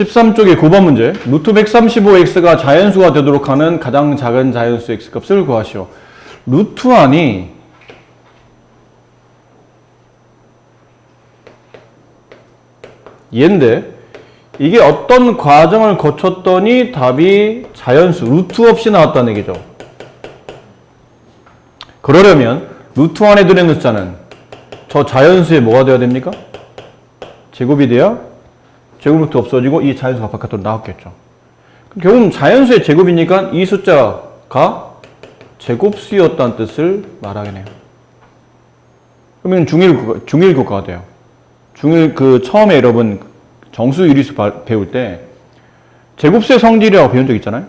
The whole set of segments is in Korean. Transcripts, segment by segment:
13쪽의 9번 문제. 루트 135x가 자연수가 되도록 하는 가장 작은 자연수 x값을 구하시오. 루트 안이 얘인데 이게 어떤 과정을 거쳤더니 답이 자연수, 루트 없이 나왔다는 얘기죠. 그러려면 루트 안에 들어있는 숫자는 저 자연수의 뭐가 되어야 됩니까? 제곱이 돼야 제곱 루트 없어지고 이 자연수가 바깥으로 나왔겠죠. 결국은 자연수의 제곱이니까 이 숫자가 제곱수였다는 뜻을 말하겠네요. 그러면 중1 교과가 돼요. 중1 처음에 여러분 정수 유리수 배울 때 제곱수의 성질이라고 배운 적 있잖아요.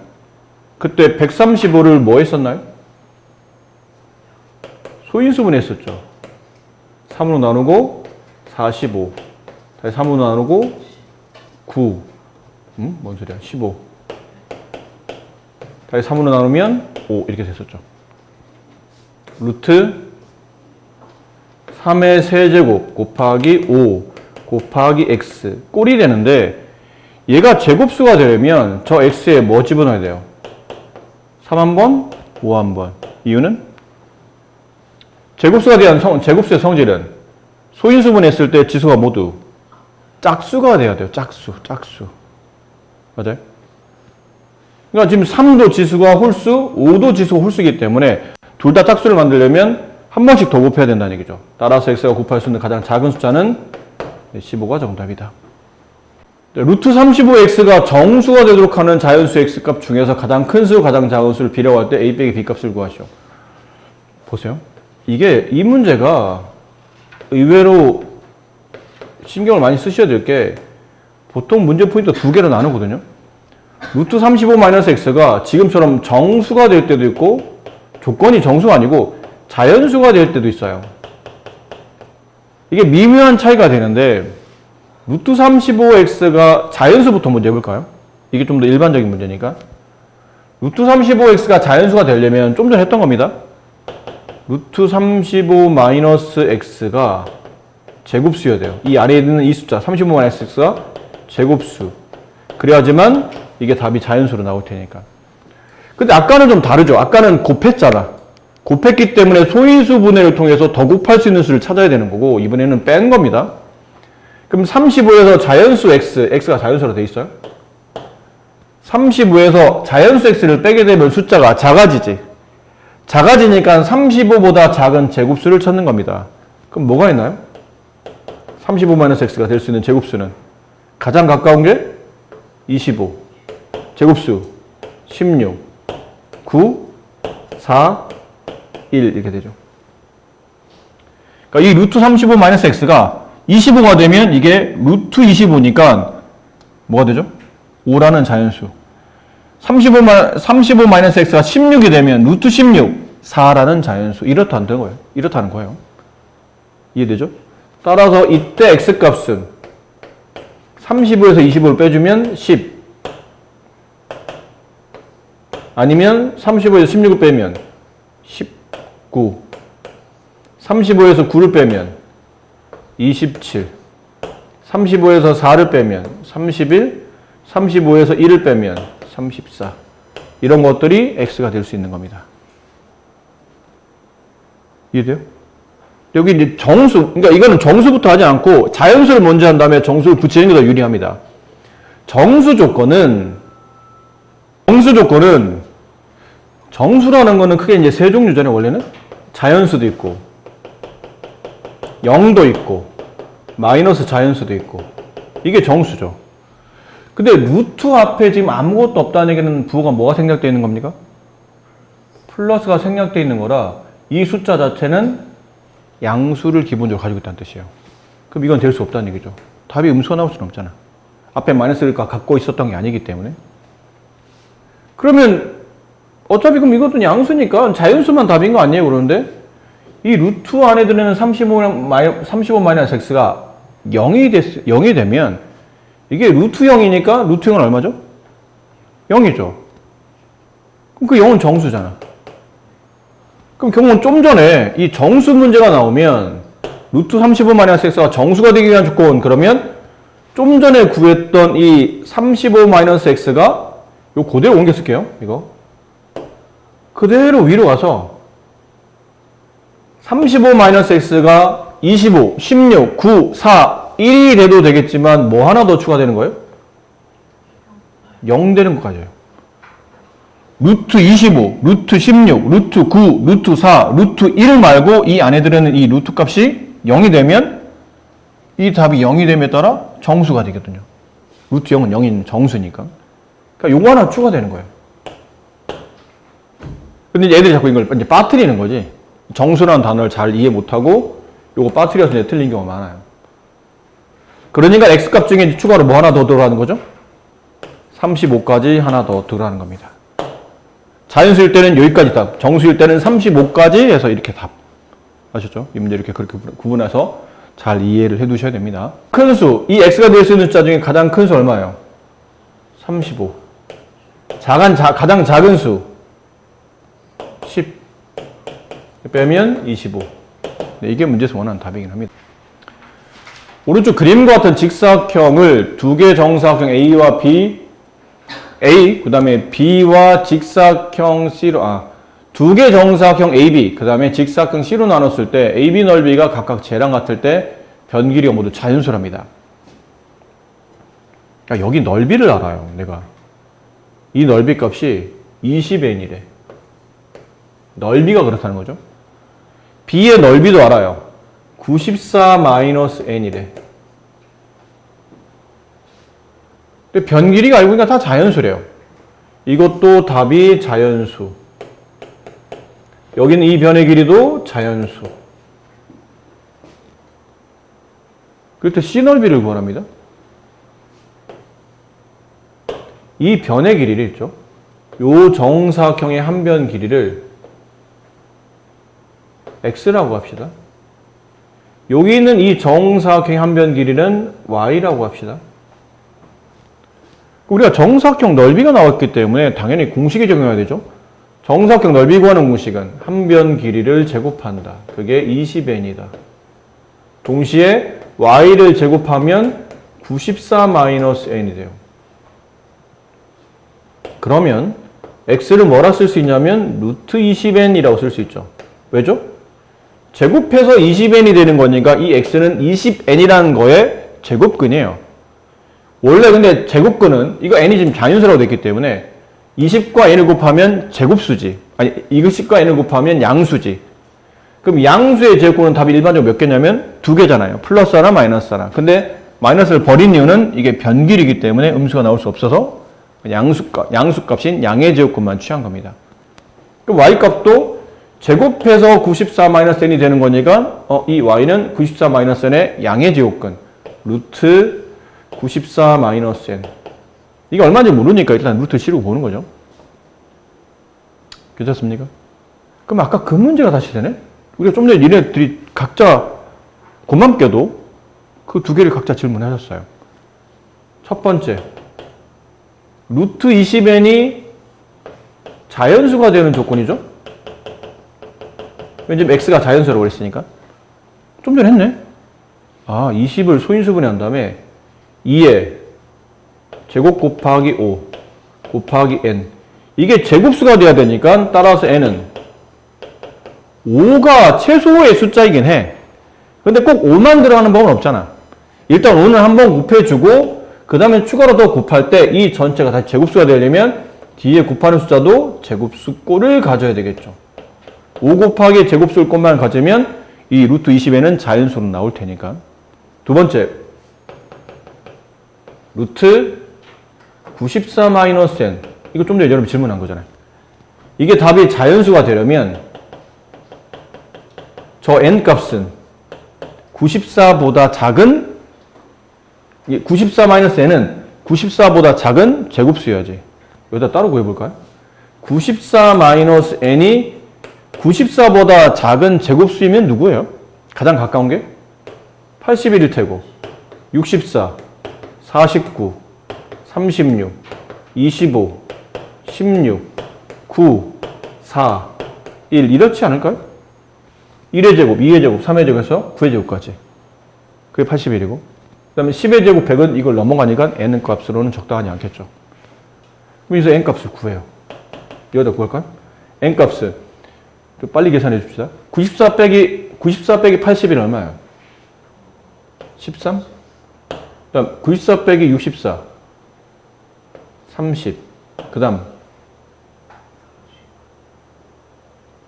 그때 135를 뭐 했었나요? 소인수분 했었죠. 3으로 나누고 45 다시 3으로 나누고 9 뭔 소리야 15 다시 3으로 나누면 5 이렇게 됐었죠. 루트 3의 세제곱 곱하기 5 곱하기 x 꼴이 되는데 얘가 제곱수가 되려면 저 x에 뭐 집어넣어야 돼요? 3 한 번, 5 한 번. 이유는? 제곱수가 대한 제곱수의 성질은 소인수분 했을 때 지수가 모두 짝수가 돼야 돼요. 짝수. 맞아요? 그러니까 지금 3도 지수가 홀수, 5도 지수가 홀수이기 때문에 둘 다 짝수를 만들려면 한 번씩 더 곱해야 된다는 얘기죠. 따라서 x가 곱할 수 있는 가장 작은 숫자는 15가 정답이다. 루트 35x가 정수가 되도록 하는 자연수 x값 중에서 가장 큰 수, 가장 작은 수를 비례할 때 a 빼기 b 값을 구하시오. 보세요. 이 문제가 의외로 신경을 많이 쓰셔야 될 게 보통 문제 포인트 두 개로 나누거든요. 루트 35-x가 지금처럼 정수가 될 때도 있고 조건이 정수가 아니고 자연수가 될 때도 있어요. 이게 미묘한 차이가 되는데 루트 35x가 자연수부터 먼저 해볼까요? 이게 좀 더 일반적인 문제니까. 루트 35x가 자연수가 되려면 좀 전에 했던 겁니다. 루트 35-x가 제곱수여야 돼요. 이 아래에 있는 이 숫자 35-x가 제곱수. 그래야지만 이게 답이 자연수로 나올 테니까. 근데 아까는 좀 다르죠. 아까는 곱했잖아. 곱했기 때문에 소인수 분해를 통해서 더 곱할 수 있는 수를 찾아야 되는 거고 이번에는 뺀 겁니다. 그럼 35에서 자연수 x가 자연수로 돼 있어요? 35에서 자연수 x를 빼게 되면 숫자가 작아지지. 작아지니까 35보다 작은 제곱수를 찾는 겁니다. 그럼 뭐가 있나요? 35-x가 될 수 있는 제곱수는 가장 가까운 게 25, 제곱수 16, 9, 4, 1 이렇게 되죠. 그러니까 이 루트 35-x가 25가 되면 이게 루트 25니까 뭐가 되죠? 5라는 자연수. 35-x가 16이 되면 루트 16, 4라는 자연수. 이렇다는 거예요. 이렇다는 거예요. 이해되죠? 따라서 이때 x값은 35에서 25를 빼주면 10 아니면 35에서 16을 빼면 19 35에서 9를 빼면 27 35에서 4를 빼면 31 35에서 1을 빼면 34 이런 것들이 x가 될 수 있는 겁니다. 이해돼요? 여기 이제 정수, 그러니까 이거는 정수부터 하지 않고 자연수를 먼저 한 다음에 정수를 붙이는 게 더 유리합니다. 정수라는 거는 크게 이제 세 종류잖아요, 원래는. 자연수도 있고, 0도 있고, 마이너스 자연수도 있고. 이게 정수죠. 근데 루트 앞에 지금 아무것도 없다는 얘기는 부호가 뭐가 생략되어 있는 겁니까? 플러스가 생략되어 있는 거라 이 숫자 자체는 양수를 기본적으로 가지고 있다는 뜻이에요. 그럼 이건 될 수 없다는 얘기죠. 답이 음수가 나올 수는 없잖아. 앞에 마이너스를 갖고 있었던 게 아니기 때문에. 그러면 어차피 그럼 이것도 양수니까 자연수만 답인 거 아니에요? 그러는데 이 루트 안에 들어있는 35-x가 0이 되면 이게 루트 0이니까 루트 0은 얼마죠? 0이죠. 그럼 그 0은 정수잖아. 그럼 결국은 좀 전에 이 정수 문제가 나오면 루트 35-x가 정수가 되기 위한 조건 그러면 좀 전에 구했던 이 35-x가 요 그대로 옮겨 쓸게요. 이거. 그대로 위로 가서 35-x가 25, 16, 9, 4, 1이 돼도 되겠지만 뭐 하나 더 추가되는 거예요? 0 되는 것까지예요. 루트 25, 루트 16, 루트 9, 루트 4, 루트 1 말고 이 안에 들어있는 이 루트 값이 0이 되면 이 답이 0이 됨에 따라 정수가 되거든요. 루트 0은 0인 정수니까. 그러니까 요거 하나 추가되는 거예요. 근데 얘들이 자꾸 이걸 이제 빠뜨리는 거지. 정수라는 단어를 잘 이해 못하고 요거 빠뜨려서 이제 틀린 경우가 많아요. 그러니까 x값 중에 추가로 뭐 하나 더 들어가는 거죠? 35까지 하나 더 들어가는 겁니다. 자연수일 때는 여기까지 답, 정수일 때는 35까지 해서 이렇게 답. 아셨죠? 이 문제 이렇게 그렇게 구분해서 잘 이해를 해 두셔야 됩니다. 큰 수, 이 x가 될 수 있는 숫자 중에 가장 큰 수 얼마예요? 35. 가장 작은 수 10. 빼면 25. 네, 이게 문제에서 원하는 답이긴 합니다. 오른쪽 그림과 같은 직사각형을 두 개 정사각형 A와 B, A, 그 다음에 B와 직사각형 C로, 두 개 정사각형 AB, 그 다음에 직사각형 C로 나눴을 때 AB 넓이가 각각 쟤랑 같을 때 변 길이가 모두 자연수랍니다. 그러니까 여기 넓이를 알아요, 내가. 이 넓이 값이 20n이래. 넓이가 그렇다는 거죠. B의 넓이도 알아요. 94-n이래. 근데 변 길이가 알고 보니까 다 자연수래요. 이것도 답이 자연수. 여기는 이 변의 길이도 자연수. 그럴 때 C 넓이를 구하랍니다. 이 변의 길이를 있죠. 요 정사각형의 한 변 길이를 x라고 합시다. 여기 있는 이 정사각형의 한 변 길이는 y라고 합시다. 우리가 정사각형 넓이가 나왔기 때문에 당연히 공식에 적용해야 되죠. 정사각형 넓이 구하는 공식은 한 변 길이를 제곱한다. 그게 20n이다. 동시에 y를 제곱하면 94-n이 돼요. 그러면 x를 뭐라 쓸 수 있냐면 루트 20n이라고 쓸 수 있죠. 왜죠? 제곱해서 20n이 되는 거니까 이 x는 20n이라는 거의 제곱근이에요. 원래 근데 제곱근은 이거 n이 지금 자연수라고 됐기 때문에 20과 n을 곱하면 제곱수지. 아니 이것과 n을 곱하면 양수지. 그럼 양수의 제곱근은 답이 일반적으로 몇 개냐면 두 개잖아요. 플러스 하나 마이너스 하나. 근데 마이너스를 버린 이유는 이게 변길이기 때문에 음수가 나올 수 없어서 양수값인 양의 제곱근만 취한 겁니다. 그럼 y값도 제곱해서 94-n이 되는 거니까 이 y는 94-n의 양의 제곱근 루트 94-n. 이게 얼마인지 모르니까 일단 루트 치르고 보는 거죠. 괜찮습니까? 그럼 아까 그 문제가 다시 되네? 우리가 좀 전에 니네들이 각자 고맘께도 그 두 개를 각자 질문하셨어요. 첫 번째, 루트 20n이 자연수가 되는 조건이죠? 왜냐면 x가 자연수라고 그랬으니까. 좀 전에 했네. 20을 소인수분해 한 다음에 2에 제곱 곱하기 5 곱하기 n. 이게 제곱수가 돼야 되니까 따라서 n은 5가 최소의 숫자이긴 해. 근데 꼭 5만 들어가는 법은 없잖아. 일단 5는 한번 곱해주고 그 다음에 추가로 더 곱할 때 이 전체가 다시 제곱수가 되려면 뒤에 곱하는 숫자도 제곱수꼴을 가져야 되겠죠. 5 곱하기 제곱수일 것만 가지면 이 루트 20에는 자연수로 나올 테니까. 두 번째, 루트 94-n. 이거 좀 전에 여러분 질문한 거잖아요. 이게 답이 자연수가 되려면 저 n 값은 94보다 작은 94-n은 94보다 작은 제곱수여야지. 여기다 따로 구해볼까요? 94-n이 94보다 작은 제곱수이면 누구예요? 가장 가까운 게? 81일 테고 64, 49, 36, 25, 16, 9, 4, 1 이렇지 않을까요? 1의 제곱, 2의 제곱, 3의 제곱에서 9의 제곱까지. 그게 81이고 그 다음에 10의 제곱 100은 이걸 넘어가니까 n은 값으로는 적당하지 않겠죠. 그래서 n 값을 구해요. 여기다 구할까요? n 값을 좀 빨리 계산해 줍시다. 94 빼기 80이 얼마예요? 13? 그 다음 94 빼기 64 30. 그 다음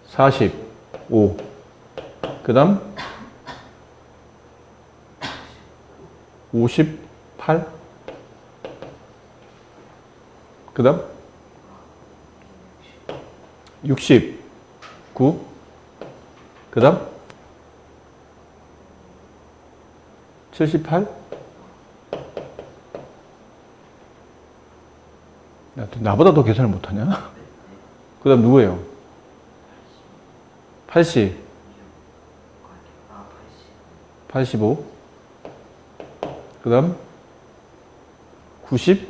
45. 그 다음 58. 그 다음 69. 그 다음 78. 나보다 더 계산을 못하냐? 그 다음 누구예요? 80. 85. 그 다음 90.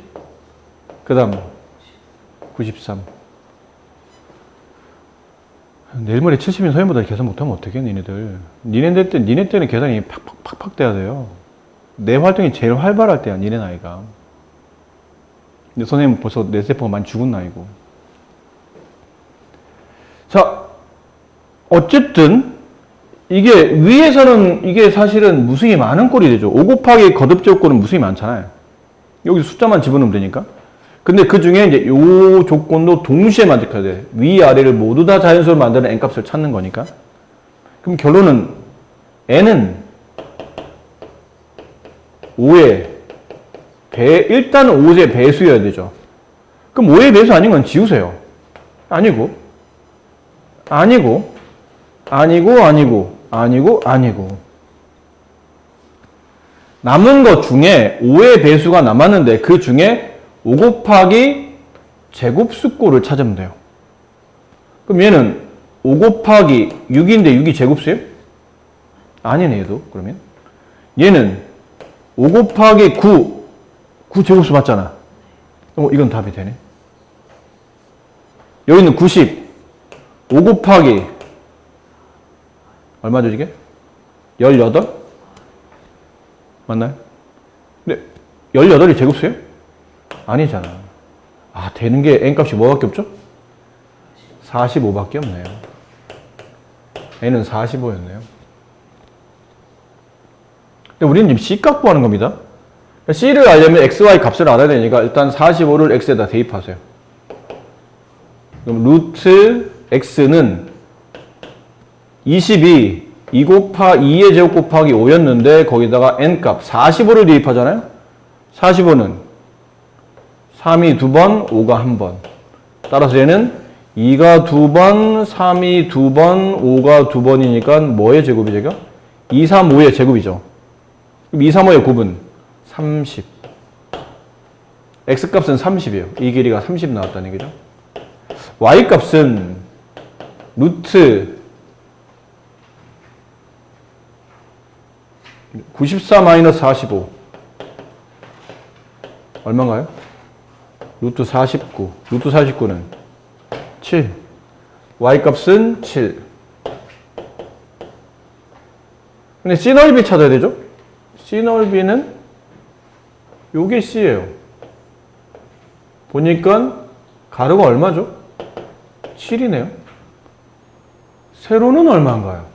그 다음 93. 내일 모레 70인 서현보다 계산 못하면 어떡해, 니네들. 니네 때는 계산이 팍팍팍 돼야 돼요. 내 활동이 제일 활발할 때야, 니네 나이가. 근데 선생님은 벌써 뇌세포가 많이 죽은 나이고. 자, 어쨌든, 이게 위에서는 이게 사실은 무수히 많은 꼴이 되죠. 5 곱하기 거듭제곱 꼴은 무수히 많잖아요. 여기 숫자만 집어넣으면 되니까. 근데 그 중에 이제 요 조건도 동시에 만족해야 돼. 위아래를 모두 다 자연수로 만드는 n값을 찾는 거니까. 그럼 결론은 n은 5의 일단은 5의 배수여야 되죠. 그럼 5의 배수 아닌 건 지우세요. 아니고 남은 것 중에 5의 배수가 남았는데 그 중에 5 곱하기 제곱수꼴을 찾으면 돼요. 그럼 얘는 5 곱하기 6인데 6이 제곱수예요? 아니네, 얘도. 그러면 얘는 5 곱하기 9 제곱수 맞잖아. 이건 답이 되네. 여기는 90 5 곱하기 얼마죠 이게? 18? 맞나요? 근데 18이 제곱수예요? 아니잖아. 아, 되는 게 n값이 뭐밖에 없죠? 45밖에 없네요. n은 45였네요. 근데 우리는 지금 C값 구하는 겁니다. C를 알려면 XY 값을 알아야 되니까 일단 45를 X에다 대입하세요. 그럼 루트 X는 22, 2의 제곱 곱하기 5였는데 거기다가 n값 45를 대입하잖아요. 45는 3이 2번, 5가 1번. 따라서 얘는 2가 2번, 3이 2번, 5가 2번이니까 뭐의 제곱이죠? 이거? 2, 3, 5의 제곱이죠. 그럼 2, 3, 5의 곱은 30. X값은 30이에요. 이 길이가 30 나왔다는 얘기죠. Y값은 루트 94-45 얼마인가요? 루트 49. 루트 49는 7. Y값은 7. 근데 C 넓이 찾아야 되죠? C 넓이는 요게 C예요. 보니까 가로가 얼마죠? 7이네요. 세로는 얼마인가요?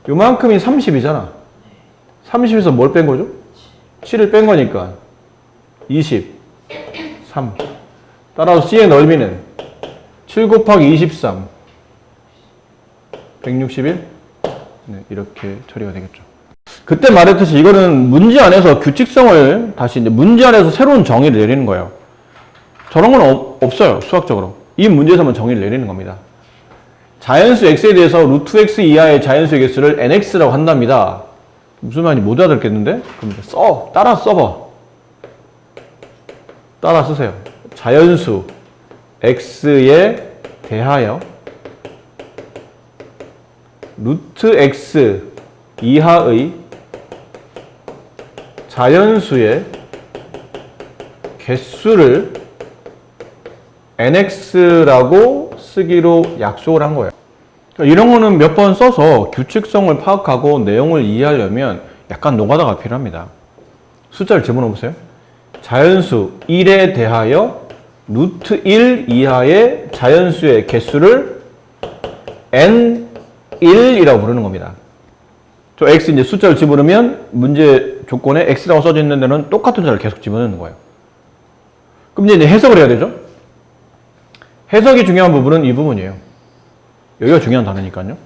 요만큼이 30이잖아. 30에서 뭘 뺀 거죠? 7을 뺀 거니까 23. 따라서 C의 넓이는 7 곱하기 23. 161. 네, 이렇게 처리가 되겠죠. 그때 말했듯이 이거는 문제 안에서 규칙성을 다시 이제 문제 안에서 새로운 정의를 내리는 거예요. 저런 건 없어요. 수학적으로. 이 문제에서만 정의를 내리는 겁니다. 자연수 x에 대해서 루트 x 이하의 자연수의 개수를 nx라고 한답니다. 무슨 말인지 못 알아듣겠는데? 그럼 따라 써봐. 따라 쓰세요. 자연수 x에 대하여 루트 x 이하의 자연수의 개수를 nx라고 쓰기로 약속을 한 거예요. 이런 거는 몇 번 써서 규칙성을 파악하고 내용을 이해하려면 약간 노가다가 필요합니다. 숫자를 집어넣어 보세요. 자연수 1에 대하여 루트 1 이하의 자연수의 개수를 n1이라고 부르는 겁니다. 저 x 이제 숫자를 집어넣으면 문제 조건에 x라고 써져 있는 데는 똑같은 자를 계속 집어넣는 거예요. 그럼 이제 해석을 해야 되죠? 해석이 중요한 부분은 이 부분이에요. 여기가 중요한 단어니까요.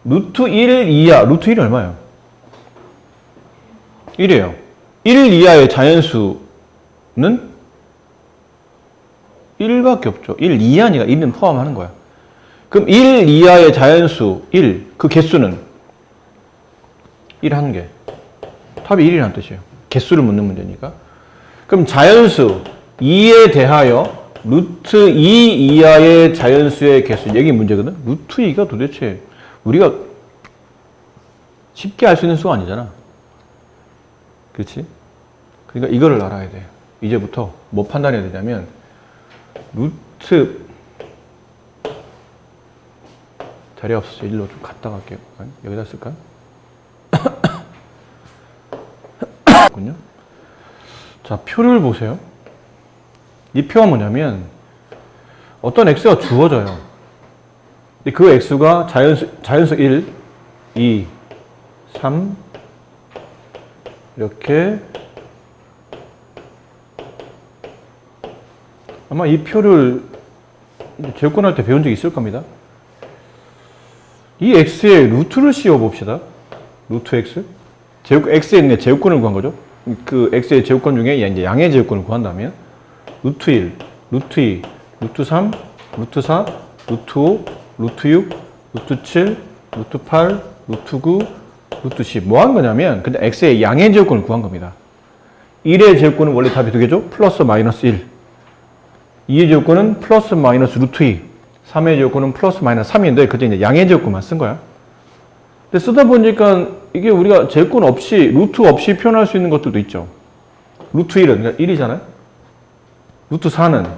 루트 1 이하, 루트 1이 얼마예요? 1이에요. 1 이하의 자연수는 1밖에 없죠. 1 이하니까 1은 포함하는 거야. 그럼 1 이하의 자연수 1, 그 개수는 1 한 개. 답이 1이라는 뜻이에요. 개수를 묻는 문제니까. 그럼 자연수 2에 대하여 루트 2 이하의 자연수의 개수. 여기 문제거든. 루트 2가 도대체 우리가 쉽게 알 수 있는 수가 아니잖아. 그렇지? 그러니까 이거를 알아야 돼. 이제부터 뭐 판단해야 되냐면 루트 자리 없어서 일로 좀 갔다 갈게요. 여기다 쓸까요? 군요. 자, 표를 보세요. 이 표가 뭐냐면 어떤 x가 주어져요. 근데 그 x가 자연수 1, 2, 3 이렇게 아마 이 표를 제곱권할 때 배운 적 있을 겁니다. 이 x의 루트를 씌워 봅시다. 루트 x. x에 있는 제곱권을 구한 거죠. 그 x의 제곱권 중에 이제 양의 제곱권을 구한다면 루트 1, 루트 2, 루트 3, 루트 4, 루트 5, 루트 6, 루트 7, 루트 8, 루트 9, 루트 10. 뭐 한 거냐면 근데 x의 양의 제곱권을 구한 겁니다. 1의 제곱권은 원래 답이 두 개죠. 플러스 마이너스 1. 2의 제곱권은 플러스 마이너스 루트 2. 3의 제곱권은 플러스 마이너스 3인데 그때 이제 양의 제곱권만 쓴 거야. 근데 쓰다 보니까 이게 우리가 제곱권 없이 루트 없이 표현할 수 있는 것들도 있죠. 루트 1은 그러니까 1이잖아요. 루트 4는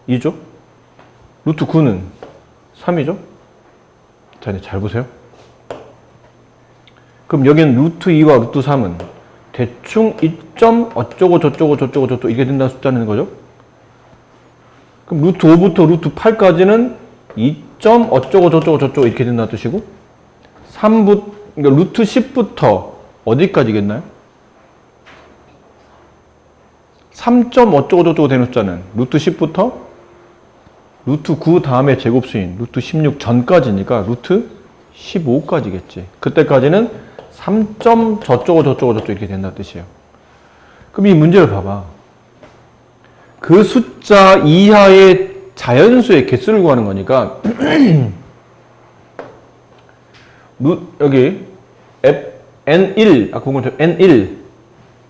2죠. 루트 9는 3이죠. 자, 이제 잘 보세요. 그럼 여기는 루트 2와 루트 3은 대충 2점 어쩌고 저쩌고 저쩌고 저쩌고 이게 된다는 숫자는 거죠. 그럼 루트 5부터 루트 8까지는 2점 어쩌고 저쩌고 저쩌고 이렇게 된다는 뜻이고 그러니까 루트 10부터 어디까지겠나요? 3점 어쩌고 저쩌고 되는 숫자는 루트 10부터 루트 9 다음에 제곱수인 루트 16 전까지니까 루트 15까지겠지. 그때까지는 3점 저쩌고 저쩌고 저쩌고 이렇게 된다는 뜻이에요. 그럼 이 문제를 봐봐. 그 숫자 이하의 자연수의 개수를 구하는 거니까 여기 n1 아까 본 것처럼 n1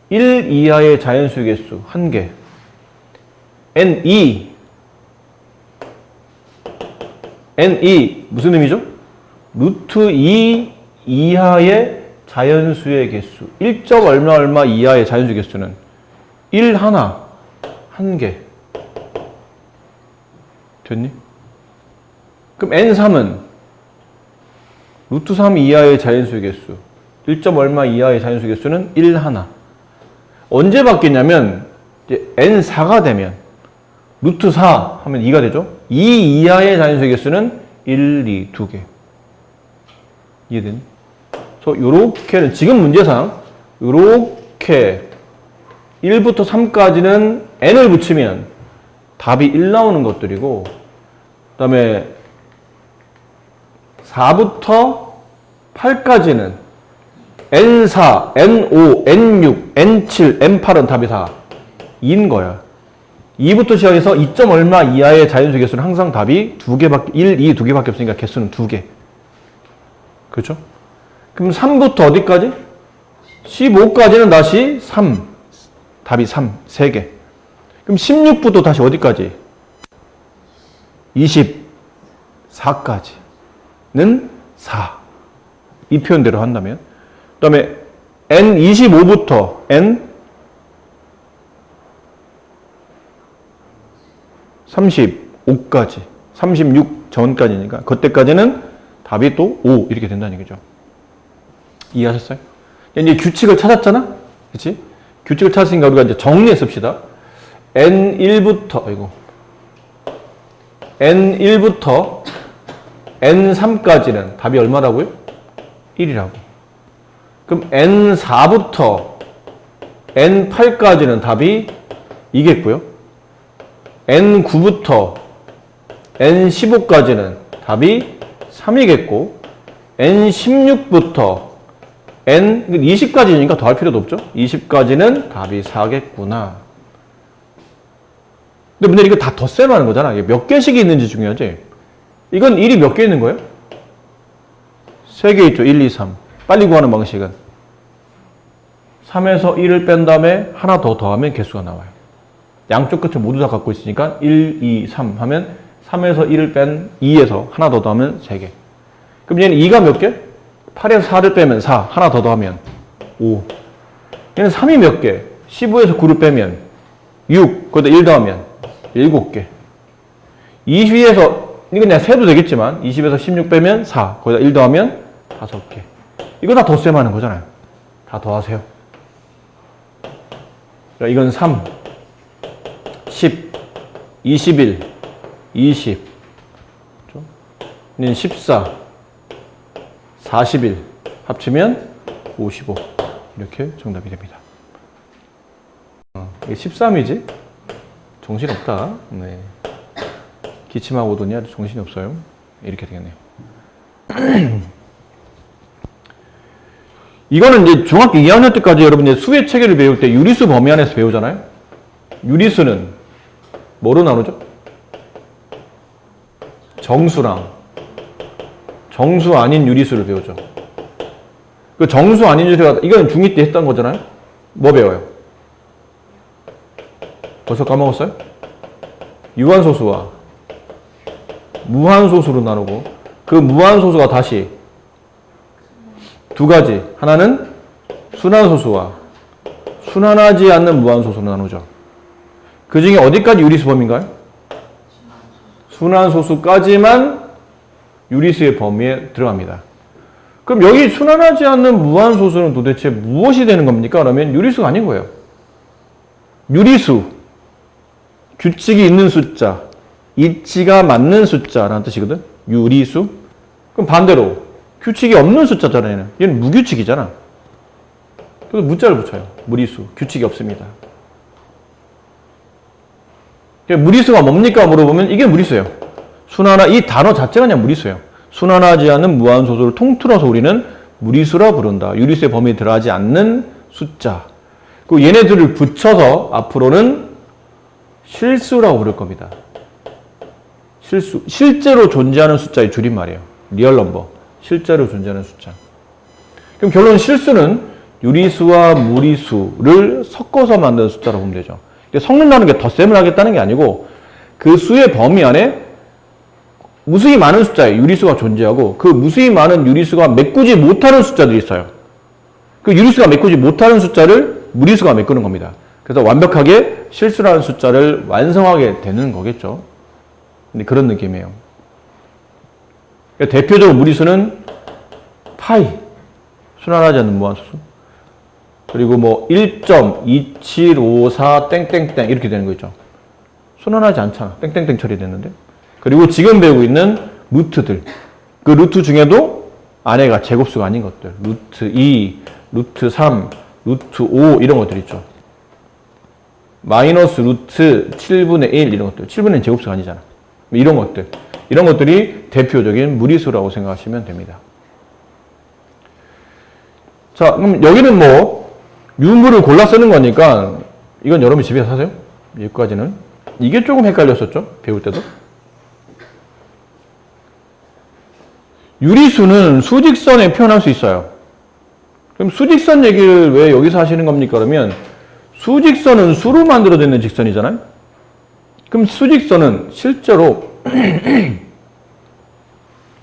1 이하의 자연수의 개수 1개 n2 무슨 의미죠? 루트 2 이하의 자연수의 개수 1점 얼마 얼마 이하의 자연수의 개수는 1 하나 1개 됐니? 그럼 n3은 루트 3 이하의 자연수의 개수 1점 얼마 이하의 자연수의 개수는 1 하나 언제 바뀌냐면 이제 n4가 되면 루트 4 하면 2가 되죠. 2 이하의 자연수의 개수는 1, 2, 2개. 이해되니? 그래서 요렇게는 지금 문제상 요렇게 1부터 3까지는 n을 붙이면 답이 1 나오는 것들이고 그 다음에 4부터 8까지는 N4, N5, N6, N7, N8은 답이 다 2인 거야. 2부터 시작해서 2점 얼마 이하의 자연수 개수는 항상 답이 2개밖에, 1, 2, 2개밖에 없으니까 개수는 2개. 그렇죠? 그럼 3부터 어디까지? 15까지는 다시 3. 답이 3, 3개. 그럼 16부터 다시 어디까지? 24까지는 4. 이 표현대로 한다면. 그 다음에 N25부터 N35까지. 36 전까지니까. 그때까지는 답이 또 5. 이렇게 된다는 얘기죠. 이해하셨어요? 이제 규칙을 찾았잖아? 그치? 규칙을 찾았으니까 우리가 이제 정리해 씁시다. N1부터, N1부터 N3까지는 답이 얼마라고요? 1이라고. 그럼 N4부터 N8까지는 답이 2겠고요. N9부터 N15까지는 답이 3이겠고, N16부터 N20까지니까 더할 필요도 없죠. 20까지는 답이 4겠구나. 근데 문제는 이거 다 덧셈하는 거잖아. 이게 몇 개씩이 있는지 중요하지. 이건 1이 몇 개 있는 거예요? 3개 있죠. 1, 2, 3. 빨리 구하는 방식은 3에서 1을 뺀 다음에 하나 더 더하면 개수가 나와요. 양쪽 끝을 모두 다 갖고 있으니까 1, 2, 3 하면 3에서 1을 뺀 2에서 하나 더 더하면 3개. 그럼 얘는 2가 몇 개? 8에서 4를 빼면 4, 하나 더 더하면 5. 얘는 3이 몇 개? 15에서 9를 빼면 6, 거기다 1 더하면 7개. 20에서, 이건 그냥 세도 되겠지만 20에서 16 빼면 4, 거기다 1 더하면 5개. 이거 다 덧셈하는 거잖아요. 다 더하세요. 이건 3, 10, 21, 20, 14, 41 합치면 55. 이렇게 정답이 됩니다. 이게 13이지? 정신없다. 네. 기침하고 오더니 아주 정신이 없어요. 이렇게 되겠네요. 이거는 이제 중학교 2학년 때까지 여러분 이제 수의 체계를 배울 때 유리수 범위 안에서 배우잖아요. 유리수는 뭐로 나누죠? 정수랑 정수 아닌 유리수를 배우죠. 그 정수 아닌 유리수가, 이건 중2 때 했던 거잖아요. 뭐 배워요? 벌써 까먹었어요? 유한소수와 무한소수로 나누고, 그 무한소수가 다시 두 가지. 하나는 순환소수와 순환하지 않는 무한소수로 나누죠. 그 중에 어디까지 유리수 범위인가요? 순환소수까지만 유리수의 범위에 들어갑니다. 그럼 여기 순환하지 않는 무한소수는 도대체 무엇이 되는 겁니까? 그러면 유리수가 아닌 거예요. 유리수, 규칙이 있는 숫자, 이치가 맞는 숫자라는 뜻이거든. 유리수. 그럼 반대로 규칙이 없는 숫자잖아요. 얘는 무규칙이잖아. 그래서 무자를 붙여요. 무리수, 규칙이 없습니다. 무리수가 뭡니까? 물어보면 이게 무리수예요. 이 단어 자체가 그냥 무리수예요. 순환하지 않는 무한소수를 통틀어서 우리는 무리수라 부른다. 유리수의 범위에 들어가지 않는 숫자. 그리고 얘네들을 붙여서 앞으로는 실수라고 부를 겁니다. 실수. 실제로 존재하는 숫자의 줄임말이에요. 리얼 넘버. 실제로 존재하는 숫자. 그럼 결론 실수는 유리수와 무리수를 섞어서 만든 숫자라고 보면 되죠. 섞는다는 게 덧셈을 하겠다는 게 아니고 그 수의 범위 안에 무수히 많은 숫자의 유리수가 존재하고 그 무수히 많은 유리수가 메꾸지 못하는 숫자들이 있어요. 그 유리수가 메꾸지 못하는 숫자를 무리수가 메꾸는 겁니다. 그래서 완벽하게 실수라는 숫자를 완성하게 되는 거겠죠. 근데 그런 느낌이에요. 그러니까 대표적으로 무리수는 파이, 순환하지 않는 무한소수. 그리고 뭐 1.2754 땡땡땡 이렇게 되는 거 있죠. 순환하지 않잖아. 땡땡땡 처리됐는데. 그리고 지금 배우고 있는 루트들. 그 루트 중에도 안에가 제곱수가 아닌 것들. 루트 2, 루트 3, 루트 5 이런 것들 있죠. 마이너스 루트 7분의 1 이런 것들. 7분의 1 제곱수가 아니잖아. 이런 것들. 이런 것들이 대표적인 무리수라고 생각하시면 됩니다. 자, 그럼 여기는 뭐 유무를 골라 쓰는 거니까 이건 여러분이 집에서 하세요. 여기까지는. 이게 조금 헷갈렸었죠. 배울 때도. 유리수는 수직선에 표현할 수 있어요. 그럼 수직선 얘기를 왜 여기서 하시는 겁니까? 그러면 수직선은 수로 만들어져 있는 직선이잖아요. 그럼 수직선은 실제로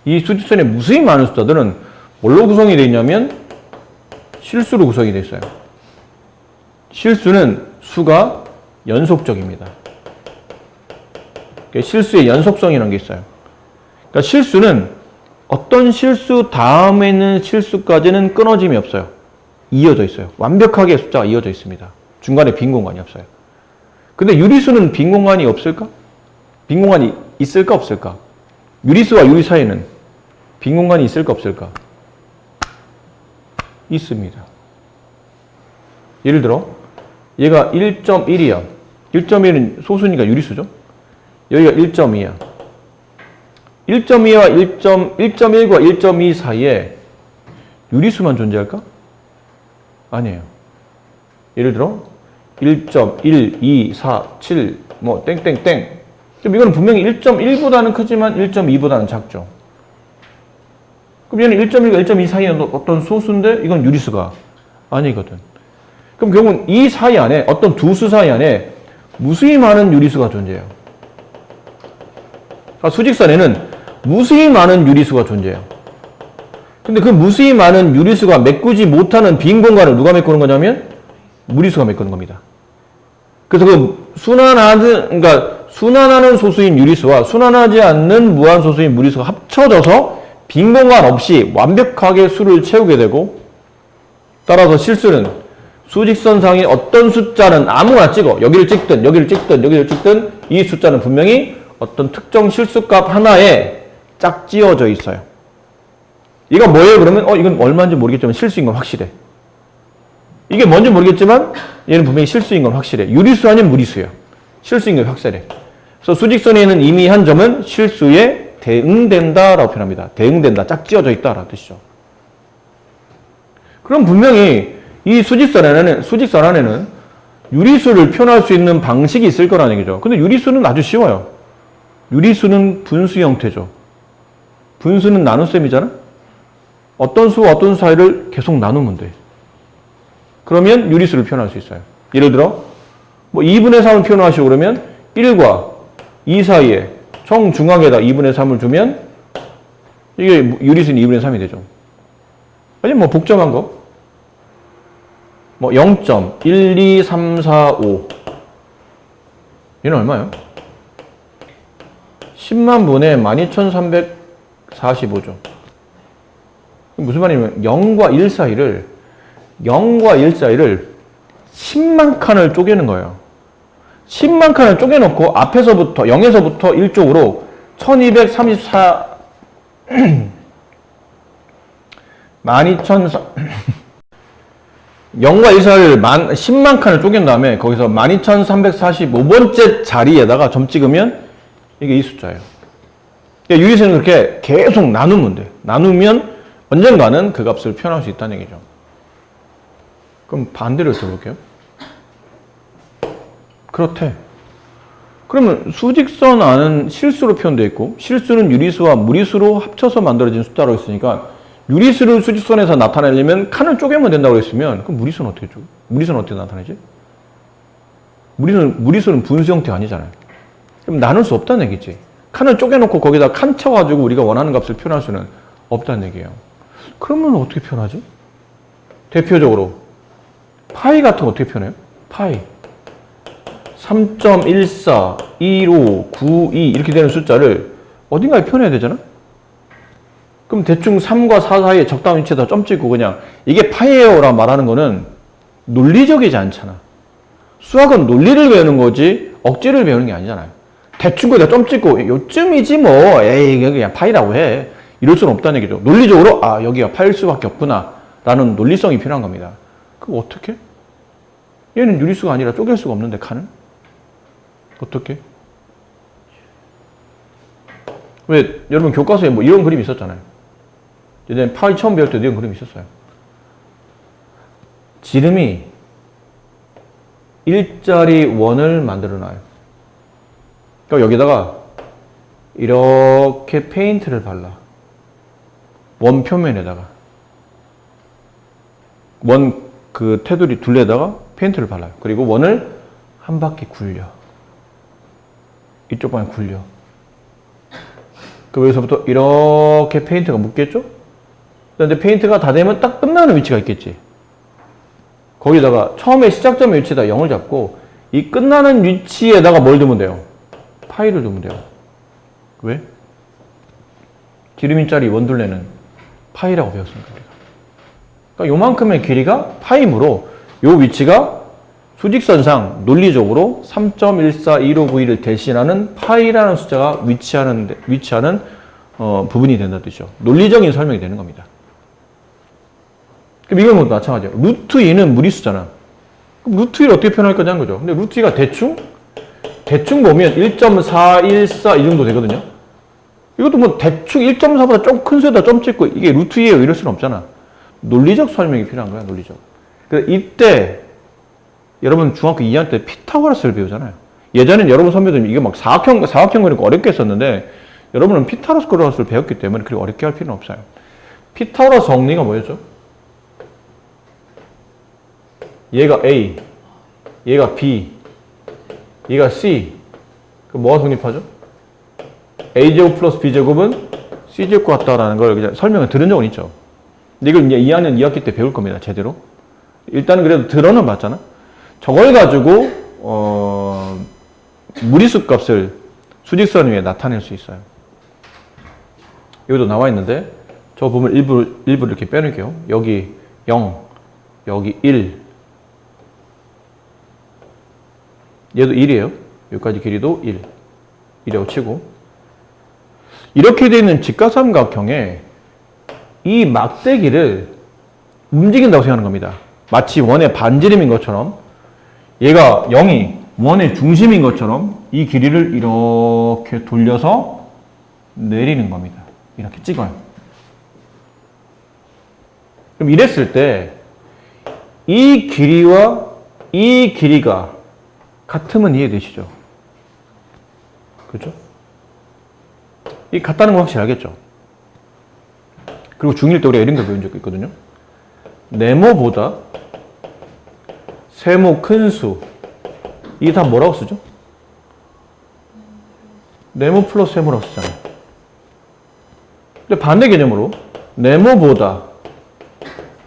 이 수직선에 무수히 많은 숫자들은 뭘로 구성이 되어 있냐면 실수로 구성이 되어 있어요. 실수는 수가 연속적입니다. 실수의 연속성이라는 게 있어요. 그러니까 실수는 어떤 실수 다음에 있는 실수까지는 끊어짐이 없어요. 이어져 있어요. 완벽하게 숫자가 이어져 있습니다. 중간에 빈 공간이 없어요. 근데 유리수는 빈 공간이 없을까? 빈 공간이 있을까 없을까? 유리수와 유리 사이에는 빈 공간이 있을까 없을까? 있습니다. 예를 들어 얘가 1.1이야. 1.1은 소수니까 유리수죠. 여기가 1.2야. 1.2와 1.1과 1.2 사이에 유리수만 존재할까? 아니에요. 예를 들어 1.1, 2, 4, 7, 뭐 땡땡땡. 그럼 이거는 분명히 1.1보다는 크지만 1.2보다는 작죠. 그럼 얘는 1.1과 1.2 사이에 어떤 소수인데 이건 유리수가 아니거든. 그럼 결국은 이 사이 안에 어떤 두 수 사이 안에 무수히 많은 유리수가 존재해요. 수직선에는 무수히 많은 유리수가 존재해요. 근데 그 무수히 많은 유리수가 메꾸지 못하는 빈 공간을 누가 메꾸는 거냐면 무리수가 메꾸는 겁니다. 그래서 그 순환하는 소수인 유리수와 순환하지 않는 무한소수인 무리수가 합쳐져서 빈 공간 없이 완벽하게 수를 채우게 되고, 따라서 실수는 수직선상의 어떤 숫자는 아무나 찍어 여기를 찍든 여기를 찍든 여기를 찍든 이 숫자는 분명히 어떤 특정 실수값 하나에 짝지어져 있어요. 이거 뭐예요? 그러면 이건 얼마인지 모르겠지만 실수인 건 확실해. 이게 뭔지 모르겠지만 얘는 분명히 실수인 건 확실해. 유리수 아닌 무리수예요. 실수인 건 확실해. 그래서 수직선에는 이미 한 점은 실수에 대응된다라고 표현합니다. 대응된다, 짝지어져 있다라는 뜻이죠. 그럼 분명히 이 수직선 안에는 유리수를 표현할 수 있는 방식이 있을 거라는 얘기죠. 근데 유리수는 아주 쉬워요. 유리수는 분수 형태죠. 분수는 나눗셈이잖아? 어떤 수와 어떤 수 사이를 계속 나누면 돼. 그러면 유리수를 표현할 수 있어요. 예를 들어, 2분의 3을 표현하시고 그러면 1과 2 사이에 정중앙에다 2분의 3을 두면 이게 유리수는 2분의 3이 되죠. 아니면 복잡한 거. 0.12345 얘는 얼마예요? 10만 분의 12345죠. 무슨 말이냐면 0과 1 사이를 10만 칸을 쪼개는 거예요. 10만 칸을 쪼개놓고 앞에서부터 0에서부터 1쪽으로 1234 0과 1 사이를 10만 칸을 쪼갠 다음에 거기서 12345번째 자리에다가 점 찍으면 이게 이 숫자예요. 그러니까 유리수는 그렇게 계속 나누면 돼. 나누면 언젠가는 그 값을 표현할 수 있다는 얘기죠. 그럼 반대로 해볼게요. 그렇대. 그러면 수직선 안은 실수로 표현되어 있고 실수는 유리수와 무리수로 합쳐서 만들어진 숫자로 있으니까 유리수를 수직선에서 나타내려면 칸을 쪼개면 된다고 했으면 그럼 무리수는 어떻게 나타내지? 무리수는 분수 형태가 아니잖아요. 그럼 나눌 수 없다는 얘기지. 칸을 쪼개놓고 거기다 칸 쳐가지고 우리가 원하는 값을 표현할 수는 없다는 얘기예요. 그러면 어떻게 표현하지? 대표적으로 파이 같은 거 어떻게 표현해요? 파이 3.14, 15, 92 이렇게 되는 숫자를 어딘가에 표현해야 되잖아? 그럼 대충 3과 4 사이에 적당한 위치에다 점 찍고 그냥 이게 파이예요 라고 말하는 거는 논리적이지 않잖아. 수학은 논리를 배우는 거지 억지를 배우는 게 아니잖아요. 대충 거기다 점 찍고 요쯤이지 뭐 에이 그냥 파이라고 해. 이럴 수는 없다는 얘기죠. 논리적으로 여기가 파일 수밖에 없구나 라는 논리성이 필요한 겁니다. 그거 어떻게? 얘는 유리수가 아니라 쪼갤 수가 없는데 칸을? 어떻게? 왜 여러분 교과서에 이런 그림이 있었잖아요. 예전에 파이 처음 배울 때도 이런 그림이 있었어요. 지름이 일자리 원을 만들어 놔요. 그러니까 여기다가 이렇게 페인트를 발라. 원 표면에다가 원 그 테두리 둘레에다가 페인트를 발라요. 그리고 원을 한 바퀴 굴려. 이쪽 방에 굴려. 그 여기서부터 이렇게 페인트가 묻겠죠? 그런데 페인트가 다 되면 딱 끝나는 위치가 있겠지. 거기다가 처음에 시작점의 위치에다 0을 잡고 이 끝나는 위치에다가 뭘 두면 돼요? 파이를 두면 돼요. 왜? 지름인짜리 원둘레는 파이라고 배웠으니까 우리가. 그러니까 요만큼의 길이가 파이므로 요 위치가 수직선상 논리적으로 3.141592를 대신하는 파이라는 숫자가 위치하는 부분이 된다는 뜻이죠. 논리적인 설명이 되는 겁니다. 그럼 이건 마찬가지예요. 루트 2는 무리수잖아. 그럼 루트 2를 어떻게 표현할 거냐는 거죠. 근데 루트 2가 대충 보면 1.414 이 정도 되거든요. 이것도 뭐 대충 1.4보다 좀 큰 수에다 점 찍고 이게 루트 2예요 이럴 수는 없잖아. 논리적 설명이 필요한 거야, 논리적. 그래서 이때 여러분 중학교 2학년 때 피타고라스를 배우잖아요. 예전엔 여러분 선배들은 이게 막 사각형 그리고 어렵게 했었는데 여러분은 피타고라스를 배웠기 때문에 그렇게 어렵게 할 필요는 없어요. 피타고라스 정리가 뭐였죠? 얘가 A, 얘가 B, 얘가 C. 그럼 뭐가 성립하죠? A제곱 플러스 B제곱은 C제곱과 같다라는 걸 그냥 설명을 들은 적은 있죠. 근데 이걸 이제 2학년 2학기 때 배울 겁니다, 제대로. 일단은 그래도 들어는 봤잖아. 저걸 가지고, 무리수 값을 수직선 위에 나타낼 수 있어요. 여기도 나와 있는데, 저 보면 일부 이렇게 빼놓을게요. 여기 0, 여기 1. 얘도 1이에요. 여기까지 길이도 1. 1이라고 치고. 이렇게 되어 있는 직각삼각형에 이 막대기를 움직인다고 생각하는 겁니다. 마치 원의 반지름인 것처럼 얘가 0이 원의 중심인 것처럼 이 길이를 이렇게 돌려서 내리는 겁니다. 이렇게 찍어요. 그럼 이랬을 때 이 길이와 이 길이가 같으면 이해되시죠? 그렇죠? 이 같다는 건 확실히 알겠죠? 그리고 중1 때 우리가 이런 거 배운 적이 있거든요. 네모보다 세모 큰 수. 이게 다 뭐라고 쓰죠? 네모 플러스 세모라고 쓰잖아요. 근데 반대 개념으로 네모보다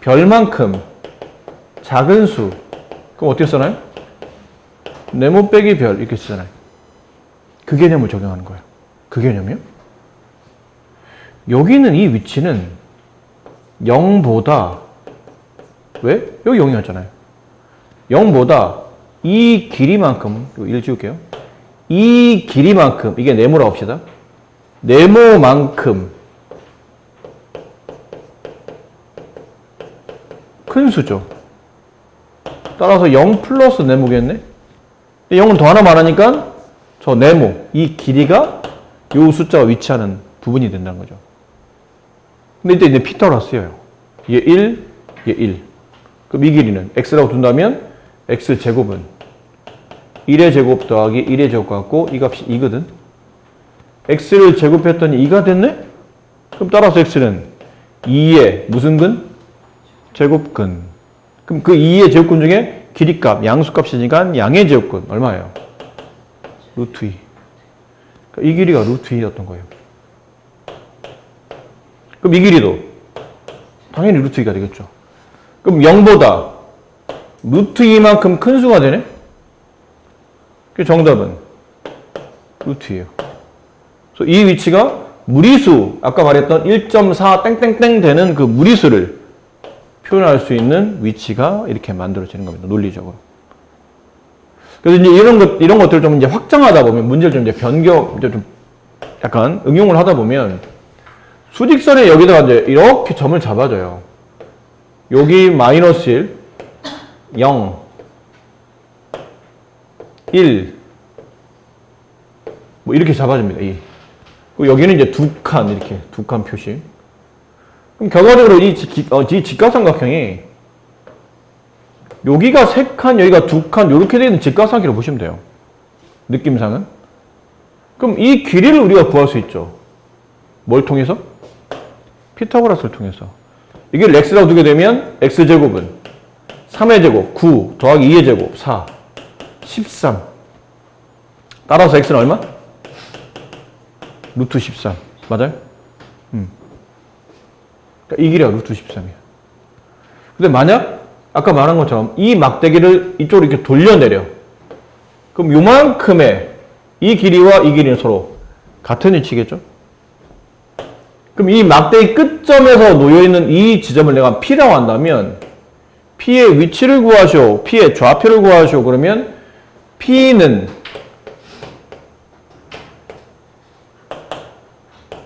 별만큼 작은 수. 그럼 어떻게 쓰나요? 네모 빼기 별 이렇게 쓰잖아요. 그 개념을 적용하는 거예요. 그 개념이요? 여기 있는 이 위치는 0보다 왜? 여기 0이었잖아요. 0보다 이 길이만큼, 1 지울게요. 이 길이만큼, 이게 네모라고 합시다. 네모만큼 큰 수죠. 따라서 0 플러스 네모겠네? 0은 더 하나 많으니까 저 네모, 이 길이가 이 숫자가 위치하는 부분이 된다는 거죠. 근데 이때 피타고라스예요. 얘 1, 얘 1. 그럼 이 길이는 x라고 둔다면 x 제곱은 1의 제곱 더하기 1의 제곱 같고 이 값이 2거든. x를 제곱했더니 2가 됐네? 그럼 따라서 x는 2의 무슨 근? 제곱근. 그럼 그 2의 제곱근 중에 길이값, 양수값이니까 양의 제곱근 얼마예요? 루트 2. 그러니까 이 길이가 루트 2였던 거예요. 그럼 이 길이도 당연히 루트 2가 되겠죠. 그럼 0보다 루트 2만큼 큰 수가 되네? 그 정답은 루트 2예요. 그래서 이 위치가 무리수, 아까 말했던 1.4 땡땡땡 되는 그 무리수를 표현할 수 있는 위치가 이렇게 만들어지는 겁니다. 논리적으로. 그래서 이제 이런 것들을 좀 이제 확장하다 보면, 문제를 좀 이제 이제 좀 약간 응용을 하다 보면, 수직선에 여기다가 이제 이렇게 점을 잡아줘요. 여기 마이너스 1, 0, 1, 뭐 이렇게 잡아줍니다. 그리고 여기는 이제 두 칸 표시. 그럼 결과적으로 이 직각삼각형이 여기가 3칸, 여기가 2칸 이렇게 되는 직각삼각형을 보시면 돼요. 느낌상은. 그럼 이 길이를 우리가 구할 수 있죠. 뭘 통해서? 피타고라스를 통해서. 이게 x라고 두게 되면 x제곱은 3의 제곱 9 더하기 2의 제곱 4 13. 따라서 x는 얼마? 루트 13. 맞아요? 그러니까 이 길이가 루트 13이에요. 근데 만약 아까 말한 것처럼 이 막대기를 이쪽으로 이렇게 돌려내려. 그럼 요만큼의 이 길이와 이 길이는 서로 같은 위치겠죠? 그럼 이 막대기 끝점에서 놓여있는 이 지점을 내가 P라고 한다면 P의 위치를 구하시오. P의 좌표를 구하시오. 그러면 P는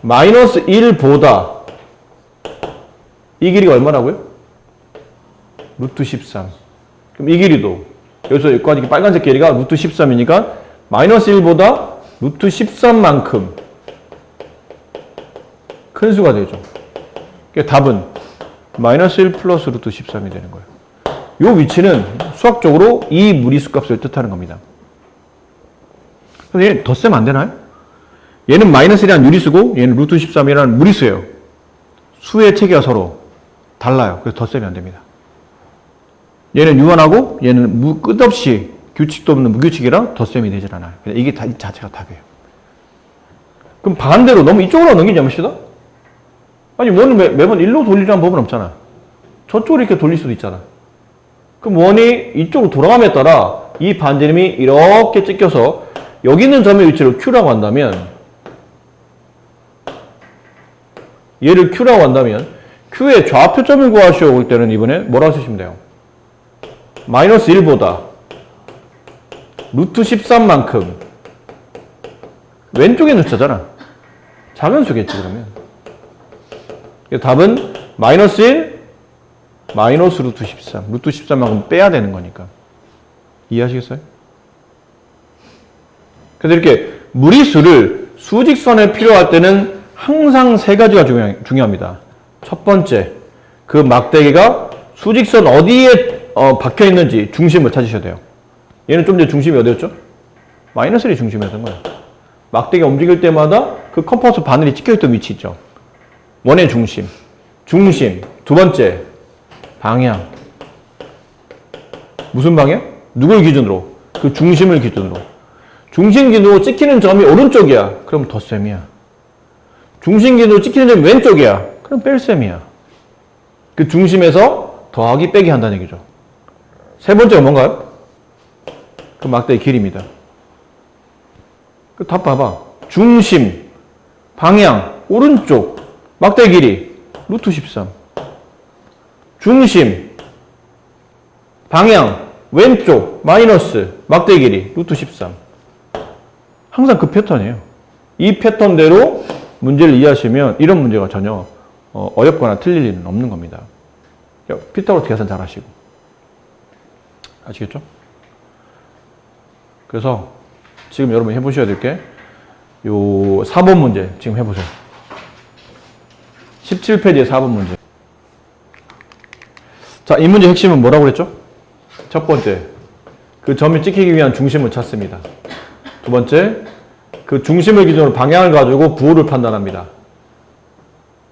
마이너스 1보다 이 길이가 얼마라고요? 루트 13. 그럼 이 길이도 여기서 여기까지 빨간색 길이가 루트 13이니까 마이너스 1보다 루트 13만큼 큰 수가 되죠. 그러니까 답은 마이너스 1 플러스 루트 13이 되는 거예요. 이 위치는 수학적으로 이 무리수 값을 뜻하는 겁니다. 그래서 얘는 덧셈 안 되나요? 얘는 마이너스 1이라는 유리수고 얘는 루트 13이라는 무리수예요. 수의 체계가 서로 달라요. 그래서 덧셈이 안 됩니다. 얘는 유한하고 얘는 끝없이 규칙도 없는 무규칙이라 덧셈이 되질 않아요. 이게 다 이 자체가 답이에요. 그럼 반대로 너무 이쪽으로 넘기지 않읍시다. 아니 원을 매번 일로 돌리라는 법은 없잖아. 저쪽으로 이렇게 돌릴 수도 있잖아. 그럼 원이 이쪽으로 돌아감에 따라 이 반지름이 이렇게 찍혀서 여기 있는 점의 위치를 Q라고 한다면 얘를 Q라고 한다면 Q의 좌표점을 구하시오 올 때는 이번에 뭐라고 쓰시면 돼요? 마이너스 1보다 루트 13만큼 왼쪽에 놓쳤잖아. 작은 수겠지 그러면. 답은 마이너스 1 마이너스 루트 13. 루트 13만큼 빼야 되는 거니까. 이해하시겠어요? 그래서 이렇게 무리수를 수직선에 필요할 때는 항상 세 가지가 중요합니다. 첫 번째, 그 막대기가 수직선 어디에 박혀 있는지 중심을 찾으셔야 돼요. 얘는 좀 전에 중심이 어디였죠? 마이너스 1이 중심이었던 거예요. 막대기가 움직일 때마다 그 컴파스 바늘이 찍혀있던 위치 있죠. 원의 중심. 중심. 두 번째, 방향. 무슨 방향? 누굴 기준으로? 그 중심을 기준으로. 중심 기준으로 찍히는 점이 오른쪽이야. 그럼 덧셈이야. 중심 기준으로 찍히는 점이 왼쪽이야. 그럼 뺄셈이야. 그 중심에서 더하기 빼기 한다는 얘기죠. 세 번째가 뭔가요? 그 막대기 길이입니다. 그 답 봐봐. 중심, 방향, 오른쪽, 막대기 길이, 루트 13. 중심, 방향, 왼쪽, 마이너스, 막대기 길이, 루트 13. 항상 그 패턴이에요. 이 패턴대로 문제를 이해하시면 이런 문제가 전혀 어렵거나 틀릴 일은 없는 겁니다. 피타고라스 계산 잘 하시고. 아시겠죠? 그래서 지금 여러분 해보셔야 될 게 요 4번 문제 지금 해보세요. 17페이지의 4번 문제. 자, 이 문제 핵심은 뭐라고 그랬죠? 첫 번째, 그 점이 찍히기 위한 중심을 찾습니다. 두 번째, 그 중심을 기준으로 방향을 가지고 부호를 판단합니다.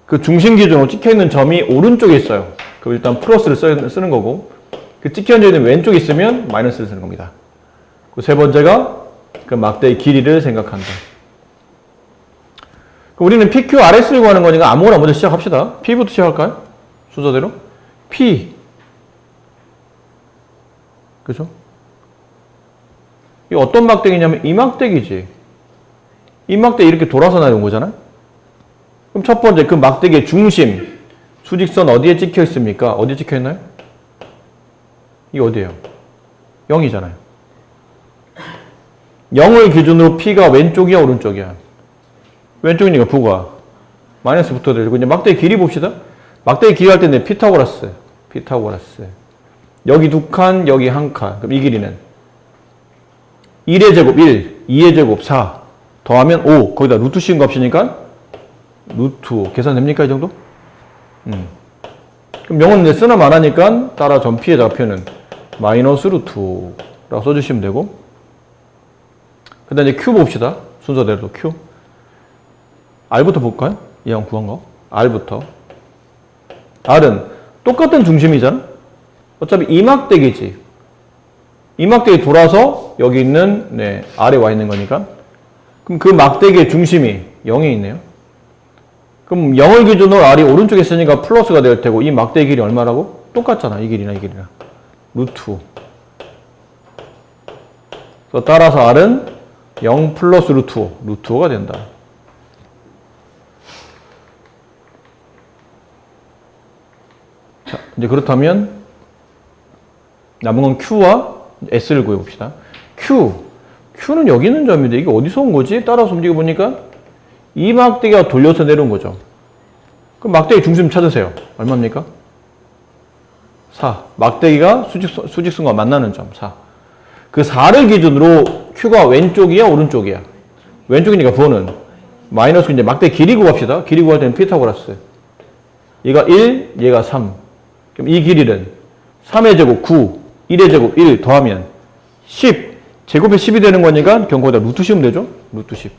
그 중심 기준으로 찍혀있는 점이 오른쪽에 있어요. 그럼 일단 플러스를 쓰는 거고, 그 찍혀있는 왼쪽에 있으면 마이너스를 쓰는 겁니다. 그 세 번째가 그 막대의 길이를 생각한다. 그럼 우리는 PQ, RS를 구하는 거니까 아무거나 먼저 시작합시다. P부터 시작할까요? 순서대로. P. 그죠? 이 어떤 막대기냐면 이 막대기지. 이 막대기 이렇게 돌아서 나온 거잖아요? 그럼 첫 번째, 그 막대기의 중심. 수직선 어디에 찍혀 있습니까? 어디에 찍혀 있나요? 이게 어디예요? 0이잖아요. 0을 기준으로 P가 왼쪽이야, 오른쪽이야? 왼쪽이니까 부가 마이너스 붙어야 되고, 이제 막대기 길이 봅시다. 막대기 길이 할 때는 피타고라스. 여기 두 칸, 여기 한 칸. 그럼 이 길이는 1의 제곱 1, 2의 제곱 4, 더하면 5. 거기다 루트 씌운 값이니까 루트 5. 계산됩니까, 이 정도? 그럼 0은 이제 쓰나 말하니까 따라 전 P의 좌표는 마이너스 루트 5라고 써주시면 되고, 그 다음에 이제 Q 봅시다. 순서대로 Q. R부터 볼까요? 이왕 구한 거. R부터. R은 똑같은 중심이잖아? 어차피 이 막대기지. 이 막대기 돌아서 여기 있는, R에 와 있는 거니까. 그럼 그 막대기의 중심이 0에 있네요. 그럼 0을 기준으로 R이 오른쪽에 있으니까 플러스가 될 테고, 이 막대기 길이 얼마라고? 똑같잖아. 이 길이나 이 길이나. 루트 5. 그래서 따라서 R은 0 플러스 루트 5. 루트 5가 된다. 자, 이제 그렇다면 남은 건 Q와 S를 구해봅시다. Q는 여기 있는 점인데 이게 어디서 온 거지? 따라서 움직여보니까 이 막대기가 돌려서 내려온 거죠. 그럼 막대기 중심 찾으세요. 얼마입니까? 4. 막대기가 수직선과 만나는 점 4. 그 4를 기준으로 Q가 왼쪽이야 오른쪽이야? 왼쪽이니까 부호는 마이너스 이제 막대 길이 구합시다. 길이 구할 때는 피타고라스. 얘가 1, 얘가 3. 그럼 이 길이는 3의 제곱 9, 1의 제곱 1 더하면 10. 제곱에 10이 되는 거니까 경고에다 루트 씌우면 되죠? 루트 10.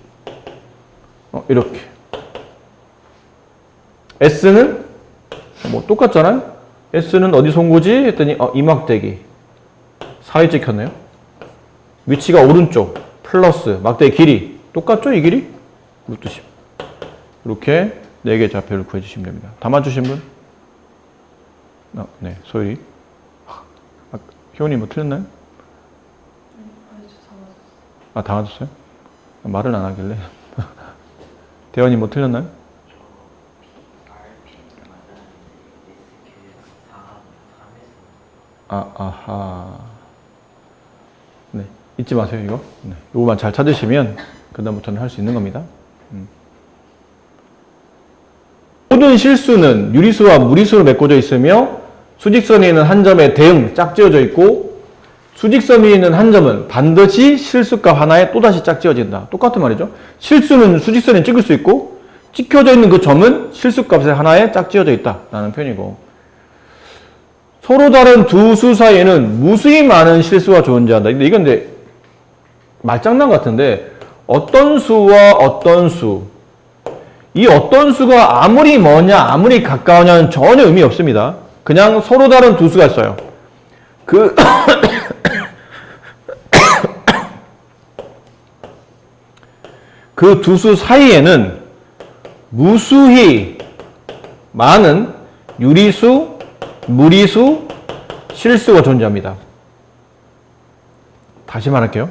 이렇게. S는 뭐 똑같잖아요? S는 어디서 온 거지? 했더니 이 막대기 4에 찍혔네요. 위치가 오른쪽 플러스 막대기 길이 똑같죠? 이 길이? 루트 10. 이렇게 4개의 좌표를 구해주시면 됩니다. 다 맞추신 분? 네, 소율이. 희원이 뭐 틀렸나요? 다 맞았어요? 말은 안 하길래. 대원이 뭐 틀렸나요? 아하. 네, 잊지 마세요, 이거. 네, 이거만 잘 찾으시면 그다음부터는 할 수 있는 겁니다. 모든 실수는 유리수와 무리수로 메꿔져 있으며 수직선에 있는 한 점에 대응 짝지어져 있고 수직선 위에 있는 한 점은 반드시 실수값 하나에 또다시 짝지어진다. 똑같은 말이죠. 실수는 수직선에 찍을 수 있고 찍혀져 있는 그 점은 실수값의 하나에 짝지어져 있다라는 표현이고 서로 다른 두 수 사이에는 무수히 많은 실수가 존재한다. 근데 이건 근데 말장난 같은데 어떤 수와 어떤 수, 이 어떤 수가 아무리 뭐냐, 아무리 가까우냐는 전혀 의미 없습니다. 그냥 서로 다른 두 수가 있어요. 그 두 수 사이에는 무수히 많은 유리수, 무리수, 실수가 존재합니다. 다시 말할게요.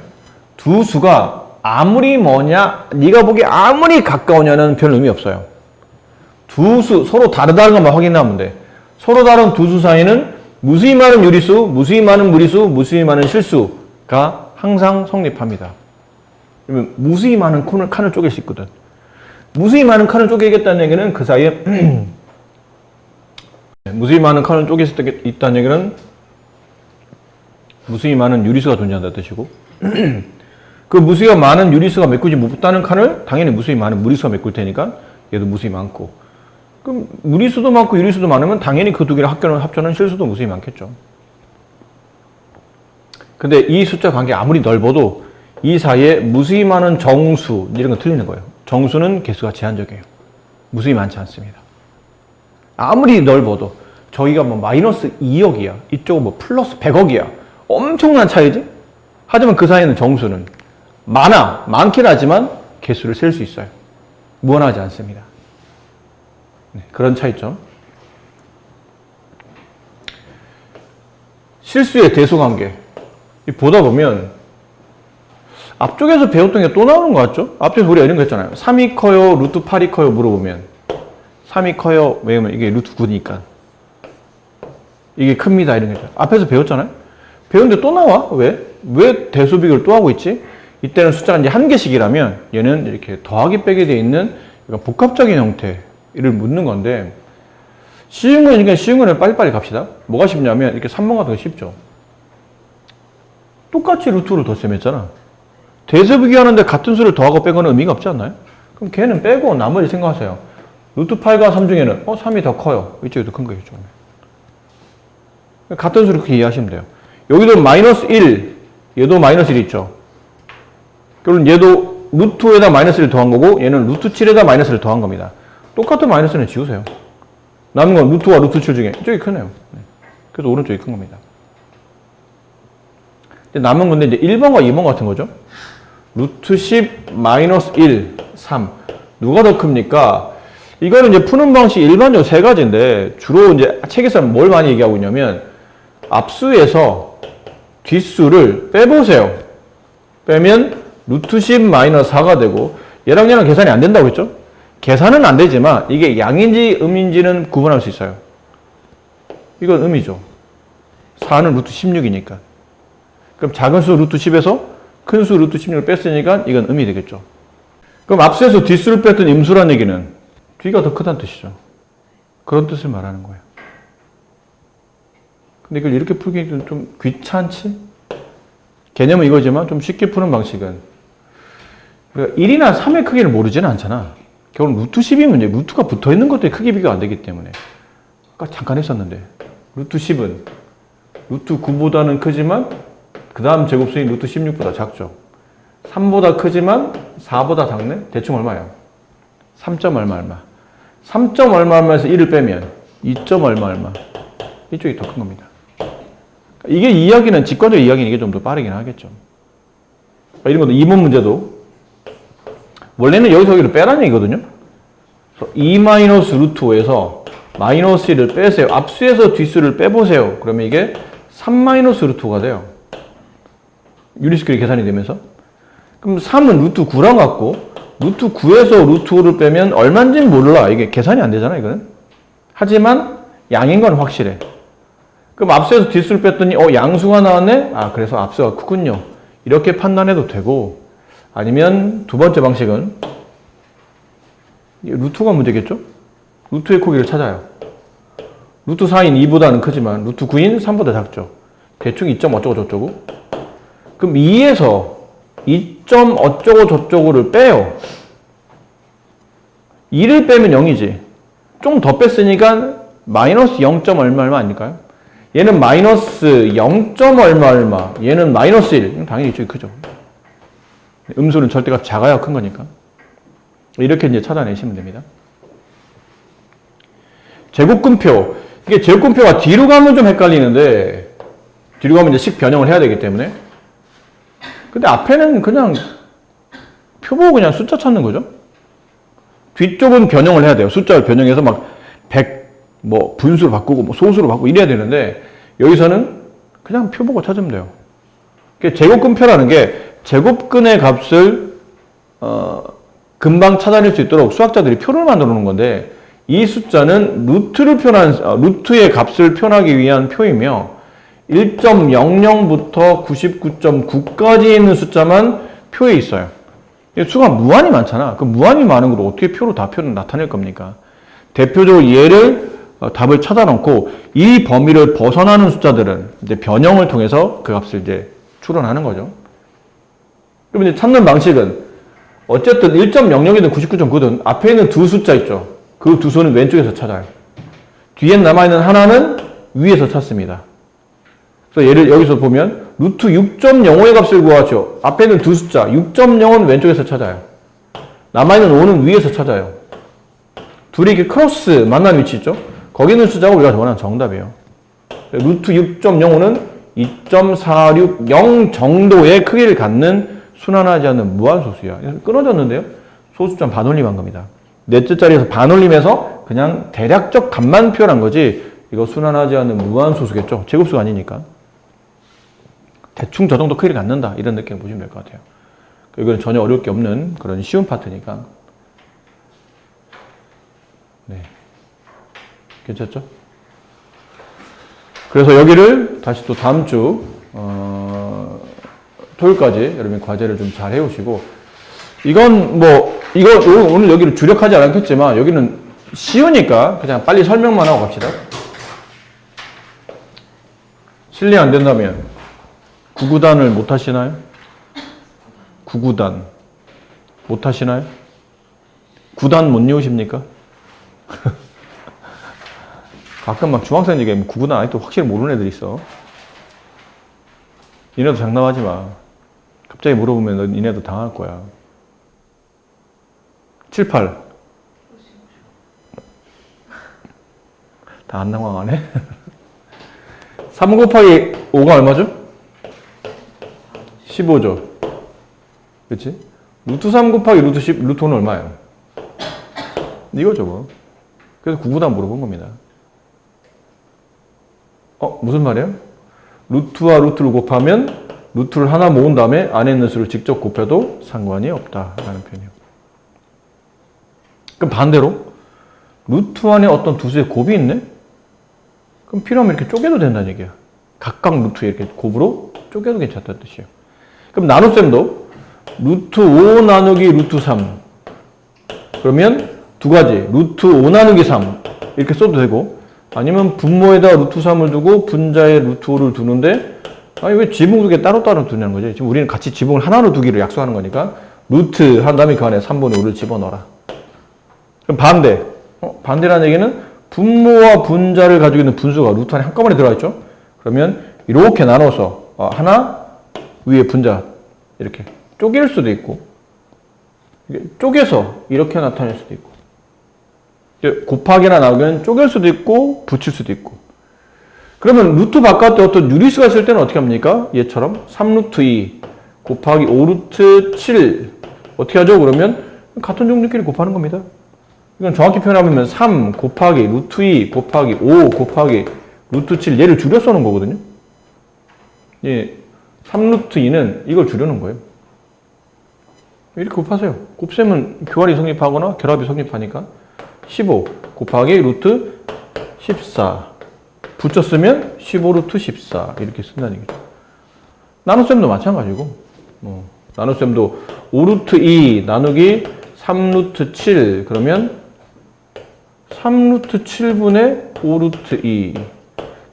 두 수가 아무리 뭐냐, 네가 보기에 아무리 가까우냐는 별 의미 없어요. 두 수, 서로 다르다는 것만 확인하면 돼. 서로 다른 두 수 사이에는 무수히 많은 유리수, 무수히 많은 무리수, 무수히 많은 실수가 항상 성립합니다. 그러면 무수히 많은 칸을 쪼갤 수 있거든. 무수히 많은 칸을 쪼개겠다는 얘기는 그 사이에 무수히 많은 칸을 쪼갤 수 있다는 얘기는 무수히 많은 유리수가 존재한다는 뜻이고 그 무수히 많은 유리수가 메꾸지 못하는 칸을 당연히 무수히 많은 무리수가 메꿀 테니까 얘도 무수히 많고 그럼 무리수도 많고 유리수도 많으면 당연히 그 두 개를 합쳐는 실수도 무수히 많겠죠. 근데 이 숫자 관계 아무리 넓어도 이 사이에 무수히 많은 정수 이런 거 틀리는 거예요. 정수는 개수가 제한적이에요. 무수히 많지 않습니다. 아무리 넓어도 저희가 뭐 마이너스 2억이야. 이쪽은 뭐 플러스 100억이야. 엄청난 차이지? 하지만 그 사이에는 정수는 많긴 하지만 개수를 셀 수 있어요. 무한하지 않습니다. 네, 그런 차이점. 실수의 대소관계. 보다 보면 앞쪽에서 배웠던 게 또 나오는 것 같죠? 앞쪽에서 우리가 이런 거 했잖아요. 3이 커요? 루트 8이 커요? 물어보면 3이 커요? 왜냐면 이게 루트 9니까 이게 큽니다. 이런 거 앞에서 배웠잖아요. 배웠는데 또 나와? 왜? 왜 대소비교를 또 하고 있지? 이때는 숫자가 이제 한 개씩이라면 얘는 이렇게 더하기 빼기 되어 있는 복합적인 형태를 묻는 건데 쉬운 거니까 쉬운 거는 빨리빨리 갑시다. 뭐가 쉽냐면 이렇게 3번 같은 거 쉽죠. 똑같이 루트를 덧셈했잖아. 대소비교 하는데 같은 수를 더하고 빼고는 의미가 없지 않나요? 그럼 걔는 빼고 나머지 생각하세요. 루트 8과 3 중에는 3이 더 커요. 이쪽이 더 큰 거겠죠. 같은 수를 그렇게 이해하시면 돼요. 여기도 마이너스 1, 얘도 마이너스 1 있죠. 그럼 얘도 루트에다 마이너스 1을 더한 거고 얘는 루트 7에다 마이너스 1을 더한 겁니다. 똑같은 마이너스는 지우세요. 남은 건 루트와 루트 7 중에 이쪽이 크네요. 그래서 오른쪽이 큰 겁니다. 남은 건데 이제 1번과 2번 같은 거죠. 루트 10 마이너스 1, 3 누가 더 큽니까? 이거는 이제 푸는 방식 일반적으로 세 가지인데 주로 이제 책에서는 뭘 많이 얘기하고 있냐면 앞수에서 뒷수를 빼보세요. 빼면 루트 10 마이너스 4가 되고 얘랑 얘랑 계산이 안 된다고 했죠? 계산은 안 되지만 이게 양인지 음인지는 구분할 수 있어요. 이건 음이죠. 4는 루트 16이니까. 그럼 작은 수 루트 10에서 큰 수 루트 16을 뺐으니까 이건 음이 되겠죠. 그럼 앞수에서 뒷수를 뺐던 임수란 얘기는 뒤가 더 크다는 뜻이죠. 그런 뜻을 말하는 거예요. 근데 이걸 이렇게 풀기는 좀 귀찮지? 개념은 이거지만 좀 쉽게 푸는 방식은 우리가 1이나 3의 크기를 모르지는 않잖아. 결국 루트 10이면 루트가 붙어있는 것들이 크기 비교가 안 되기 때문에 아까 잠깐 했었는데 루트 10은 루트 9보다는 크지만 그 다음 제곱수인 루트 16보다 작죠. 3보다 크지만 4보다 작네? 대충 얼마야? 3점 얼마 얼마. 3점 얼마 얼마에서 1을 빼면 2점 얼마 얼마. 이쪽이 더 큰 겁니다. 이게 이야기는 직관적 이야기는 이게 좀 더 빠르긴 하겠죠. 이런 것도 2번 문제도 원래는 여기서 여기를 빼라는 얘기거든요. 2 마이너스 루트 5에서 마이너스 1을 빼세요. 앞수에서 뒷수를 빼보세요. 그러면 이게 3 마이너스 루트 5가 돼요. 유리스킬이 계산이 되면서. 그럼 3은 루트 9랑 같고 루트 9에서 루트 5를 빼면 얼마인지는 몰라. 이게 계산이 안 되잖아, 이거는. 하지만 양인 건 확실해. 그럼 앞수에서 뒷수를 뺐더니 양수가 나왔네? 아, 그래서 앞수가 크군요. 이렇게 판단해도 되고 아니면 두 번째 방식은 루트가 문제겠죠? 루트의 크기를 찾아요. 루트 4인 2보다는 크지만 루트 9인 3보다 작죠. 대충 2점 어쩌고 저쩌고. 그럼 2에서 2점 어쩌고 저쩌고를 빼요. 2를 빼면 0이지. 좀 더 뺐으니까 마이너스 0. 얼마 얼마 아닐까요? 얘는 마이너스 0. 얼마 얼마. 얘는 마이너스 1. 당연히 이쪽이 크죠. 음수는 절대가 작아야 큰 거니까. 이렇게 이제 찾아내시면 됩니다. 제곱근표. 이게 제곱근표가 뒤로 가면 좀 헷갈리는데, 뒤로 가면 이제 식 변형을 해야 되기 때문에. 근데 앞에는 그냥 표 보고 그냥 숫자 찾는 거죠. 뒤쪽은 변형을 해야 돼요. 숫자를 변형해서 막 100, 분수로 바꾸고, 소수로 바꾸고 이래야 되는데, 여기서는 그냥 표 보고 찾으면 돼요. 제곱근표라는 게 제곱근의 값을, 금방 찾아낼 수 있도록 수학자들이 표를 만들어 놓은 건데, 이 숫자는 루트의 값을 표현하기 위한 표이며 1.00부터 99.9까지 있는 숫자만 표에 있어요. 수가 무한히 많잖아. 그 무한히 많은 걸 어떻게 표로 다 표를 나타낼 겁니까? 대표적으로 얘를 답을 찾아놓고 이 범위를 벗어나는 숫자들은 이제 변형을 통해서 그 값을 이제 추론하는 거죠. 그럼 이제 찾는 방식은 어쨌든 1.00이든 99.9든 앞에 있는 두 숫자 있죠. 그 두 수는 왼쪽에서 찾아요. 뒤에 남아있는 하나는 위에서 찾습니다. 그래서 얘를 여기서 보면 루트 6.05의 값을 구하죠. 앞에 있는 두 숫자 6.0은 왼쪽에서 찾아요. 남아있는 5는 위에서 찾아요. 둘이 이렇게 크로스 만나는 위치 있죠. 거기 있는 숫자가 우리가 원하는 정답이에요. 루트 6.05는 2.460 정도의 크기를 갖는 순환하지 않는 무한소수야. 끊어졌는데요. 소수점 반올림한 겁니다. 넷째 자리에서 반올림해서 그냥 대략적 값만 표현한 거지 이거 순환하지 않는 무한소수겠죠. 제곱수가 아니니까. 대충 저 정도 크기를 갖는다. 이런 느낌을 보시면 될 것 같아요. 이건 전혀 어려울 게 없는 그런 쉬운 파트니까. 네. 괜찮죠? 그래서 여기를 다시 또 다음 주 토요일까지 여러분 과제를 좀 잘 해오시고 이건 이거 오늘 여기를 주력하지 않았겠지만 여기는 쉬우니까 그냥 빨리 설명만 하고 갑시다. 실례 안 된다면 9구단을 못 하시나요? 9구단 못 하시나요? 9단 못 외우십니까? 가끔 막 중학생 얘기하면 9구단 아직도 확실히 모르는 애들 있어. 니네도 장난하지 마. 갑자기 물어보면 니네도 당할 거야. 7, 8. 다 안 당황하네? 3 곱하기 5가 얼마죠? 15죠. 그치? 루트 3 곱하기 루트 10, 루트 5는 얼마예요? 이거죠, 뭐. 그래서 9구단 물어본 겁니다. 무슨 말이에요? 루트와 루트를 곱하면 루트를 하나 모은 다음에 안에 있는 수를 직접 곱해도 상관이 없다라는 표현이에요. 그럼 반대로 루트 안에 어떤 두 수의 곱이 있네? 그럼 필요하면 이렇게 쪼개도 된다는 얘기야. 각각 루트에 이렇게 곱으로 쪼개도 괜찮다는 뜻이에요. 그럼 나눗셈도 루트 5 나누기 루트 3. 그러면 두 가지. 루트 5 나누기 3. 이렇게 써도 되고, 아니면 분모에다 루트 3을 두고 분자에 루트 5를 두는데, 아니 왜 지붕 두 개 따로따로 두냐는 거지. 지금 우리는 같이 지붕을 하나로 두기를 약속하는 거니까 루트 한 다음에 그 안에 3분의 5를 집어넣어라. 그럼 반대. 반대라는 얘기는 분모와 분자를 가지고 있는 분수가 루트 안에 한꺼번에 들어가 있죠. 그러면 이렇게 나눠서 하나 위에 분자 이렇게 쪼갤 수도 있고, 쪼개서 이렇게 나타낼 수도 있고, 곱하기나 나누면 쪼갤 수도 있고 붙일 수도 있고. 그러면 루트 바깥에 어떤 유리수가 있을 때는 어떻게 합니까? 얘처럼 3루트 2 곱하기 5루트 7 어떻게 하죠? 그러면 같은 종류끼리 곱하는 겁니다. 이건 정확히 표현하면 3 곱하기 루트 2 곱하기 5 곱하기 루트 7 얘를 줄여 써놓은 거거든요. 예, 3루트 2는 이걸 줄여놓은 거예요. 이렇게 곱하세요. 곱셈은 교활이 성립하거나 결합이 성립하니까 15 곱하기 루트 14 붙였으면 15루트 14 이렇게 쓴다는 얘기죠. 나눗셈도 마찬가지고, 나눗셈도 5루트 2 나누기 3루트 7 그러면 3루트 7분의 5루트 2.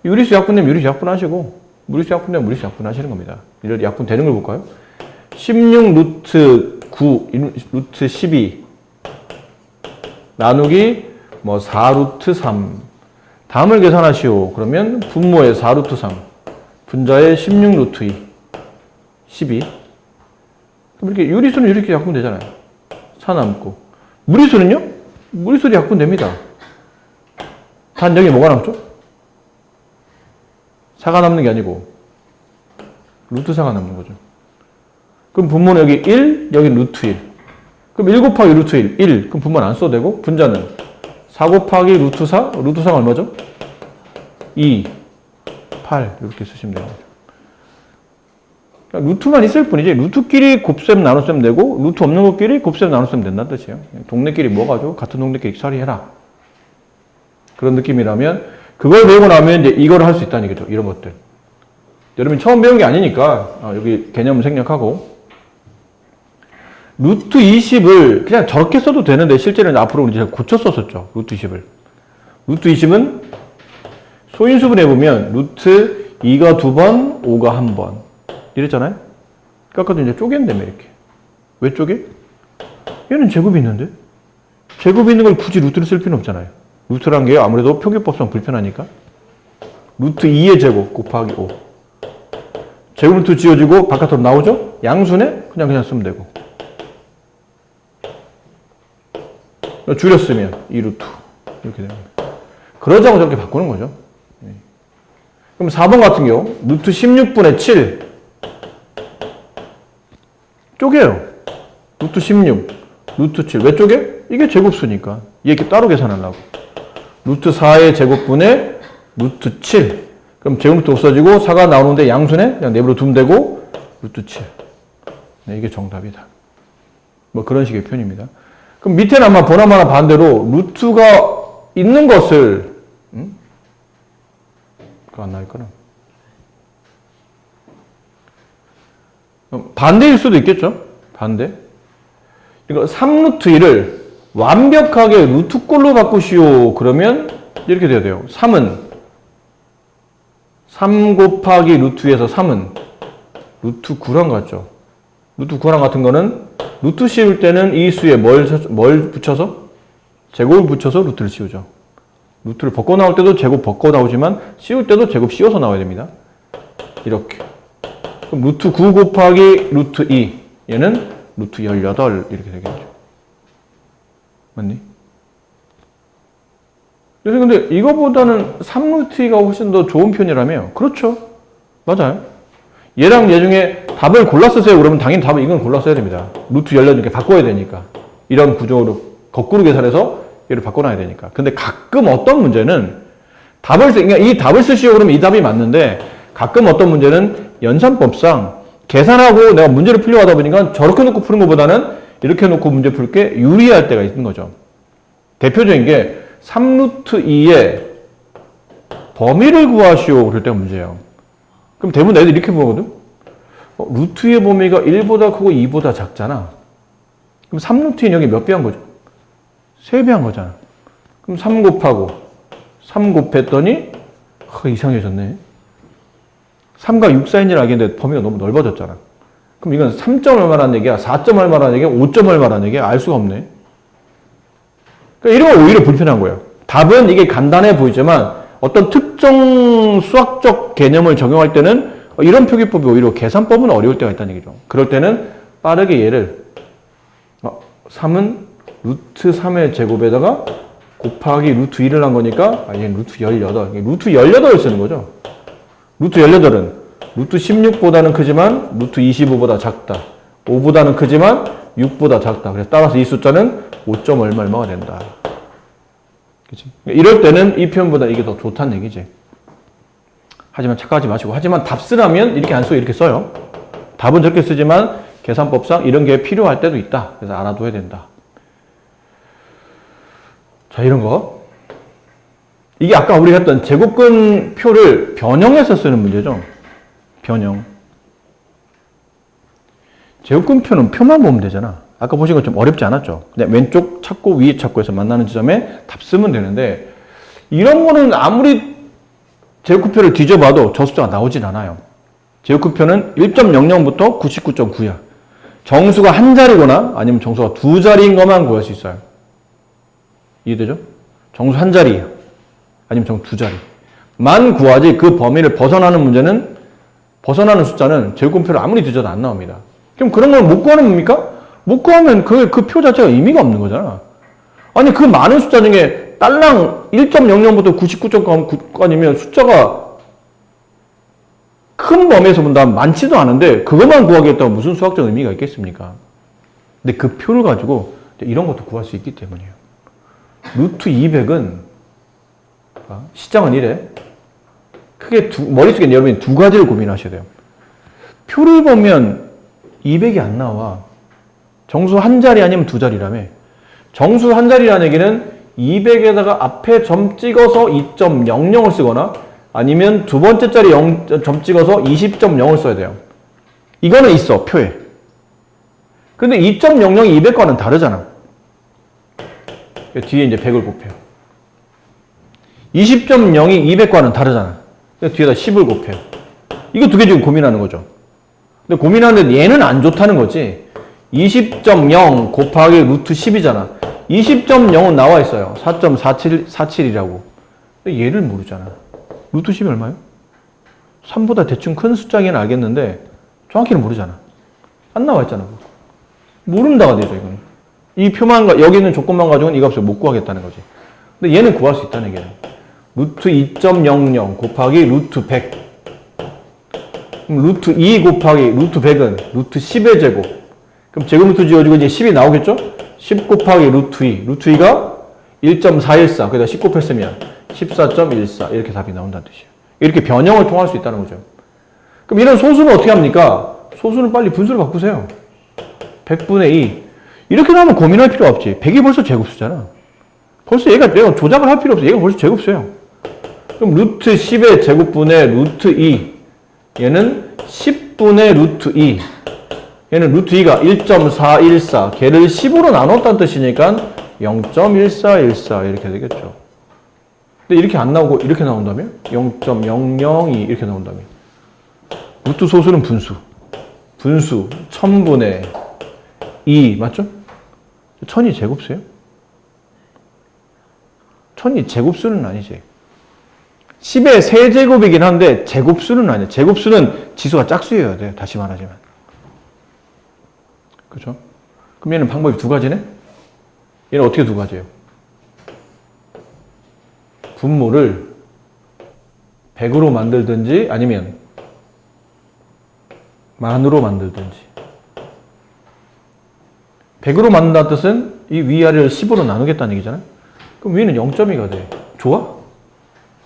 유리수 약분되면 유리수 약분하시고, 무리수 약분되면 무리수 약분하시는 겁니다. 이런 약분되는 걸 볼까요? 16 루트 9 루트 12 나누기 4 루트 3. 다음을 계산하시오. 그러면 분모에 4 루트 3 분자에 16 루트 2 12. 그럼 이렇게 유리수는 이렇게 약분되잖아요. 4 남고. 무리수는요? 무리수도 약분됩니다. 단 여기 뭐가 남죠? 4가 남는 게 아니고 루트 4가 남는 거죠. 그럼 분모는 여기 1, 여기 루트 1. 그럼 1 곱하기 루트 1, 1. 그럼 분모는 안 써도 되고, 분자는 4 곱하기 루트 4, 루트 4가 얼마죠? 2, 8 이렇게 쓰시면 되는 거죠. 그러니까 루트만 있을 뿐이지 루트끼리 곱셈 나눗셈 되고 루트 없는 것끼리 곱셈 나눗셈 된다는 뜻이에요. 동네끼리 모아가지고 같은 동네끼리 처리해라. 그런 느낌이라면 그걸 배우고 나면 이제 이걸 할 수 있다는 얘기죠. 이런 것들. 여러분이 처음 배운 게 아니니까 여기 개념을 생략하고, 루트 20을 그냥 저렇게 써도 되는데 실제로는 앞으로 이제 고쳐 썼었죠. 루트 20을. 루트 20은 소인수분 해보면 루트 2가 2번, 5가 1번 이랬잖아요. 깎아도 이제 쪼갠다며 이렇게. 왜 쪼개? 얘는 제곱이 있는데? 제곱이 있는 걸 굳이 루트를 쓸 필요는 없잖아요. 루트란 게 아무래도 표기법상 불편하니까 루트 2의 제곱 곱하기 5. 제곱 루트 지워지고 바깥으로 나오죠? 양수네? 그냥 쓰면 되고. 줄였으면 2루트 이렇게 됩니다. 그러자고 저렇게 바꾸는 거죠. 그럼 4번 같은 경우 루트 16분의 7 쪼개요. 루트 16 루트 7 왜 쪼개? 이게 제곱수니까 이렇게 따로 계산하려고. 루트 4의 제곱분의 루트 7 그럼 제곱부터 없어지고 4가 나오는데 양수네? 그냥 내부로 두면 되고 루트 7 네, 이게 정답이다. 그런 식의 표현입니다. 그럼 밑에는 아마 보나마나 반대로 루트가 있는 것을 그거 안 나올까나? 반대일 수도 있겠죠? 반대. 이거 3루트 1을 완벽하게 루트꼴로 바꾸시오. 그러면 이렇게 돼야 돼요. 3은 3 곱하기 루트 2에서 3은 루트 9랑 같죠? 루트 9랑 같은 거는 루트 씌울 때는 이 수에 뭘 붙여서? 제곱을 붙여서 루트를 씌우죠. 루트를 벗고 나올 때도 제곱 벗고 나오지만 씌울 때도 제곱 씌워서 나와야 됩니다. 이렇게. 그럼 루트 9 곱하기 루트 2 얘는 루트 18 이렇게 되겠죠. 맞니? 그래서 근데 이거보다는 3루트 2가 훨씬 더 좋은 편이라며? 그렇죠. 맞아요. 얘랑 얘 중에 답을 골라 쓰세요. 그러면 당연히 답을 이건 골라 써야 됩니다. 루트 18 이렇게 바꿔야 되니까. 이런 구조로 거꾸로 계산해서 얘를 바꿔놔야 되니까. 근데 가끔 어떤 문제는 그러니까 이 답을 쓰시오 그러면 이 답이 맞는데 가끔 어떤 문제는 연산법상 계산하고 내가 문제를 풀려고 하다 보니까 저렇게 놓고 푸는 것보다는 이렇게 놓고 문제 풀 게 유리할 때가 있는 거죠. 대표적인 게 3루트 2의 범위를 구하시오. 그럴 때가 문제예요. 그럼 대부분 애들이 이렇게 보거든. 루트 2의 범위가 1보다 크고 2보다 작잖아. 그럼 3루트 2는 여기 몇 배 한 거죠? 3배 한 거잖아. 그럼 3 곱하고 3 곱했더니 이상해졌네. 3가 6 사이인지는 알겠는데 범위가 너무 넓어졌잖아. 그럼 이건 3점 얼마라는 얘기야? 4점 얼마라는 얘기야? 5점 얼마라는 얘기야? 알 수가 없네. 그러니까 이런 건 오히려 불편한 거예요. 답은 이게 간단해 보이지만 어떤 특정 수학적 개념을 적용할 때는 이런 표기법이 오히려 계산법은 어려울 때가 있다는 얘기죠. 그럴 때는 빠르게 얘를 3은 루트 3의 제곱에다가 곱하기 루트 2를 한 거니까 얘는 루트 18. 루트 18을 쓰는 거죠. 루트 18은 루트 16보다는 크지만 루트 25보다 작다. 5보다는 크지만 6보다 작다. 그래서 따라서 이 숫자는 5점 얼마가 된다. 그치? 이럴 때는 이 표현보다 이게 더 좋다는 얘기지. 하지만 착각하지 마시고. 하지만 답 쓰라면 이렇게 안 쓰고 이렇게 써요. 답은 저렇게 쓰지만 계산법상 이런 게 필요할 때도 있다. 그래서 알아둬야 된다. 자, 이런 거. 이게 아까 우리가 했던 제곱근 표를 변형해서 쓰는 문제죠. 변형. 제곱근 표는 표만 보면 되잖아. 아까 보신 것 좀 어렵지 않았죠? 그냥 왼쪽 찾고 위에 찾고 해서 만나는 지점에 답 쓰면 되는데 이런 거는 아무리 제곱근표를 뒤져봐도 저 숫자가 나오진 않아요. 제곱근표는 1.00부터 99.9야. 정수가 한 자리거나 아니면 정수가 두 자리인 것만 구할 수 있어요. 이해되죠? 정수 한 자리 아니면 정수 두 자리만 구하지 그 범위를 벗어나는 문제는 벗어나는 숫자는 제곱근표를 아무리 뒤져도 안 나옵니다. 그럼 그런 걸 못 구하는 겁니까? 못 구하면 그 표 자체가 의미가 없는 거잖아. 아니 그 많은 숫자 중에 딸랑 1.00부터 99.9까지면 숫자가 큰 범위에서 본다면 많지도 않은데 그것만 구하겠다고 무슨 수학적 의미가 있겠습니까? 근데 그 표를 가지고 이런 것도 구할 수 있기 때문이에요. 루트 200은 시장은 이래. 크게 머릿속에 여러분이 두 가지를 고민하셔야 돼요. 표를 보면 200이 안 나와. 정수 한 자리 아니면 두 자리라며. 정수 한 자리라는 얘기는 200에다가 앞에 점 찍어서 2.00을 쓰거나 아니면 두 번째 자리 점 찍어서 20.0을 써야 돼요. 이거는 있어, 표에. 근데 2.00이 200과는 다르잖아. 뒤에 이제 100을 곱해요. 20.0이 200과는 다르잖아. 뒤에다 10을 곱해요. 이거 두 개 지금 고민하는 거죠. 근데 고민하는데 얘는 안 좋다는 거지. 20.0 곱하기 루트 10이잖아. 20.0은 나와 있어요. 4.47이라고. 근데 얘를 모르잖아. 루트 10이 얼마예요? 3보다 대충 큰 숫자기는 알겠는데 정확히는 모르잖아. 안 나와 있잖아. 모른다가 되죠, 이거는. 이 표만, 여기 있는 조건만 가지고는 이 값을 못 구하겠다는 거지. 근데 얘는 구할 수 있다는 얘기예요. 루트 2.00 곱하기 루트 100. 그럼 루트 2 곱하기 루트 100은 루트 10의 제곱. 그럼 제곱 루트 지어주고 이제 10이 나오겠죠? 10 곱하기 루트 2. 루트 2가 1.414. 그래서 10 곱했으면 14.14. 이렇게 답이 나온다는 뜻이에요. 이렇게 변형을 통할 수 있다는 거죠. 그럼 이런 소수는 어떻게 합니까? 소수는 빨리 분수를 바꾸세요. 100분의 2. 이렇게 나오면 고민할 필요 없지. 100이 벌써 제곱수잖아. 벌써 얘가 내가 조작을 할 필요 없어. 얘가 벌써 제곱수예요. 그럼 루트 10의 제곱분의 루트 2. 얘는 10분의 루트 2. 얘는 루트 2가 1.414. 걔를 10으로 나눴다는 뜻이니까 0.1414 이렇게 되겠죠. 근데 이렇게 안 나오고 이렇게 나온다면 0.002 이렇게 나온다면 루트 소수는 분수. 분수 1000분의 2 맞죠? 1000이 제곱수예요? 1000이 제곱수는 아니지. 10의 세제곱이긴 한데 제곱수는 아니에요. 제곱수는 지수가 짝수여야 돼요. 다시 말하지만. 그렇죠? 그럼 얘는 방법이 두 가지네? 얘는 어떻게 두 가지예요? 분모를 100으로 만들든지 아니면 만으로 만들든지. 100으로 만든다는 뜻은 이 위아래를 10으로 나누겠다는 얘기잖아요. 그럼 위는 0.2가 돼. 좋아?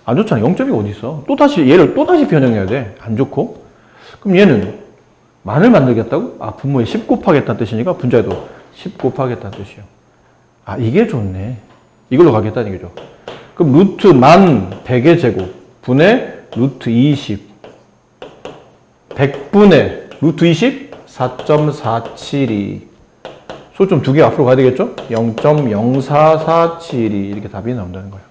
안 좋잖아. 0.2가 어디 있어? 얘를 또 다시 변형해야 돼. 안 좋고. 그럼 얘는 만을 만들겠다고? 분모에 10 곱하겠다는 뜻이니까 분자에도 10 곱하겠다는 뜻이에요. 이게 좋네. 이걸로 가겠다는 얘기죠. 그럼 루트 만 100의 제곱. 분의 루트 20 100분의 루트 20 4.472 소점 두 개 앞으로 가야 되겠죠? 0.04472 이렇게 답이 나온다는 거예요.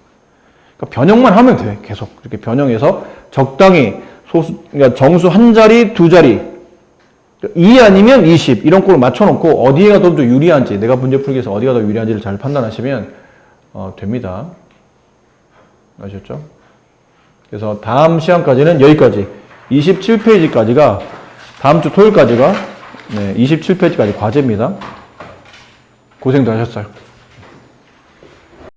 그러니까 변형만 하면 돼. 계속 이렇게 변형해서 적당히 소수 그러니까 정수 한 자리, 두 자리 2 아니면 20 이런 꼴을 맞춰놓고 어디가 더 유리한지 내가 문제 풀기 위해서 어디가 더 유리한지를 잘 판단하시면 됩니다. 아셨죠? 그래서 다음 시간까지는 여기까지 27페이지까지가 다음 주 토요일까지가 27페이지까지 과제입니다. 고생도 하셨어요.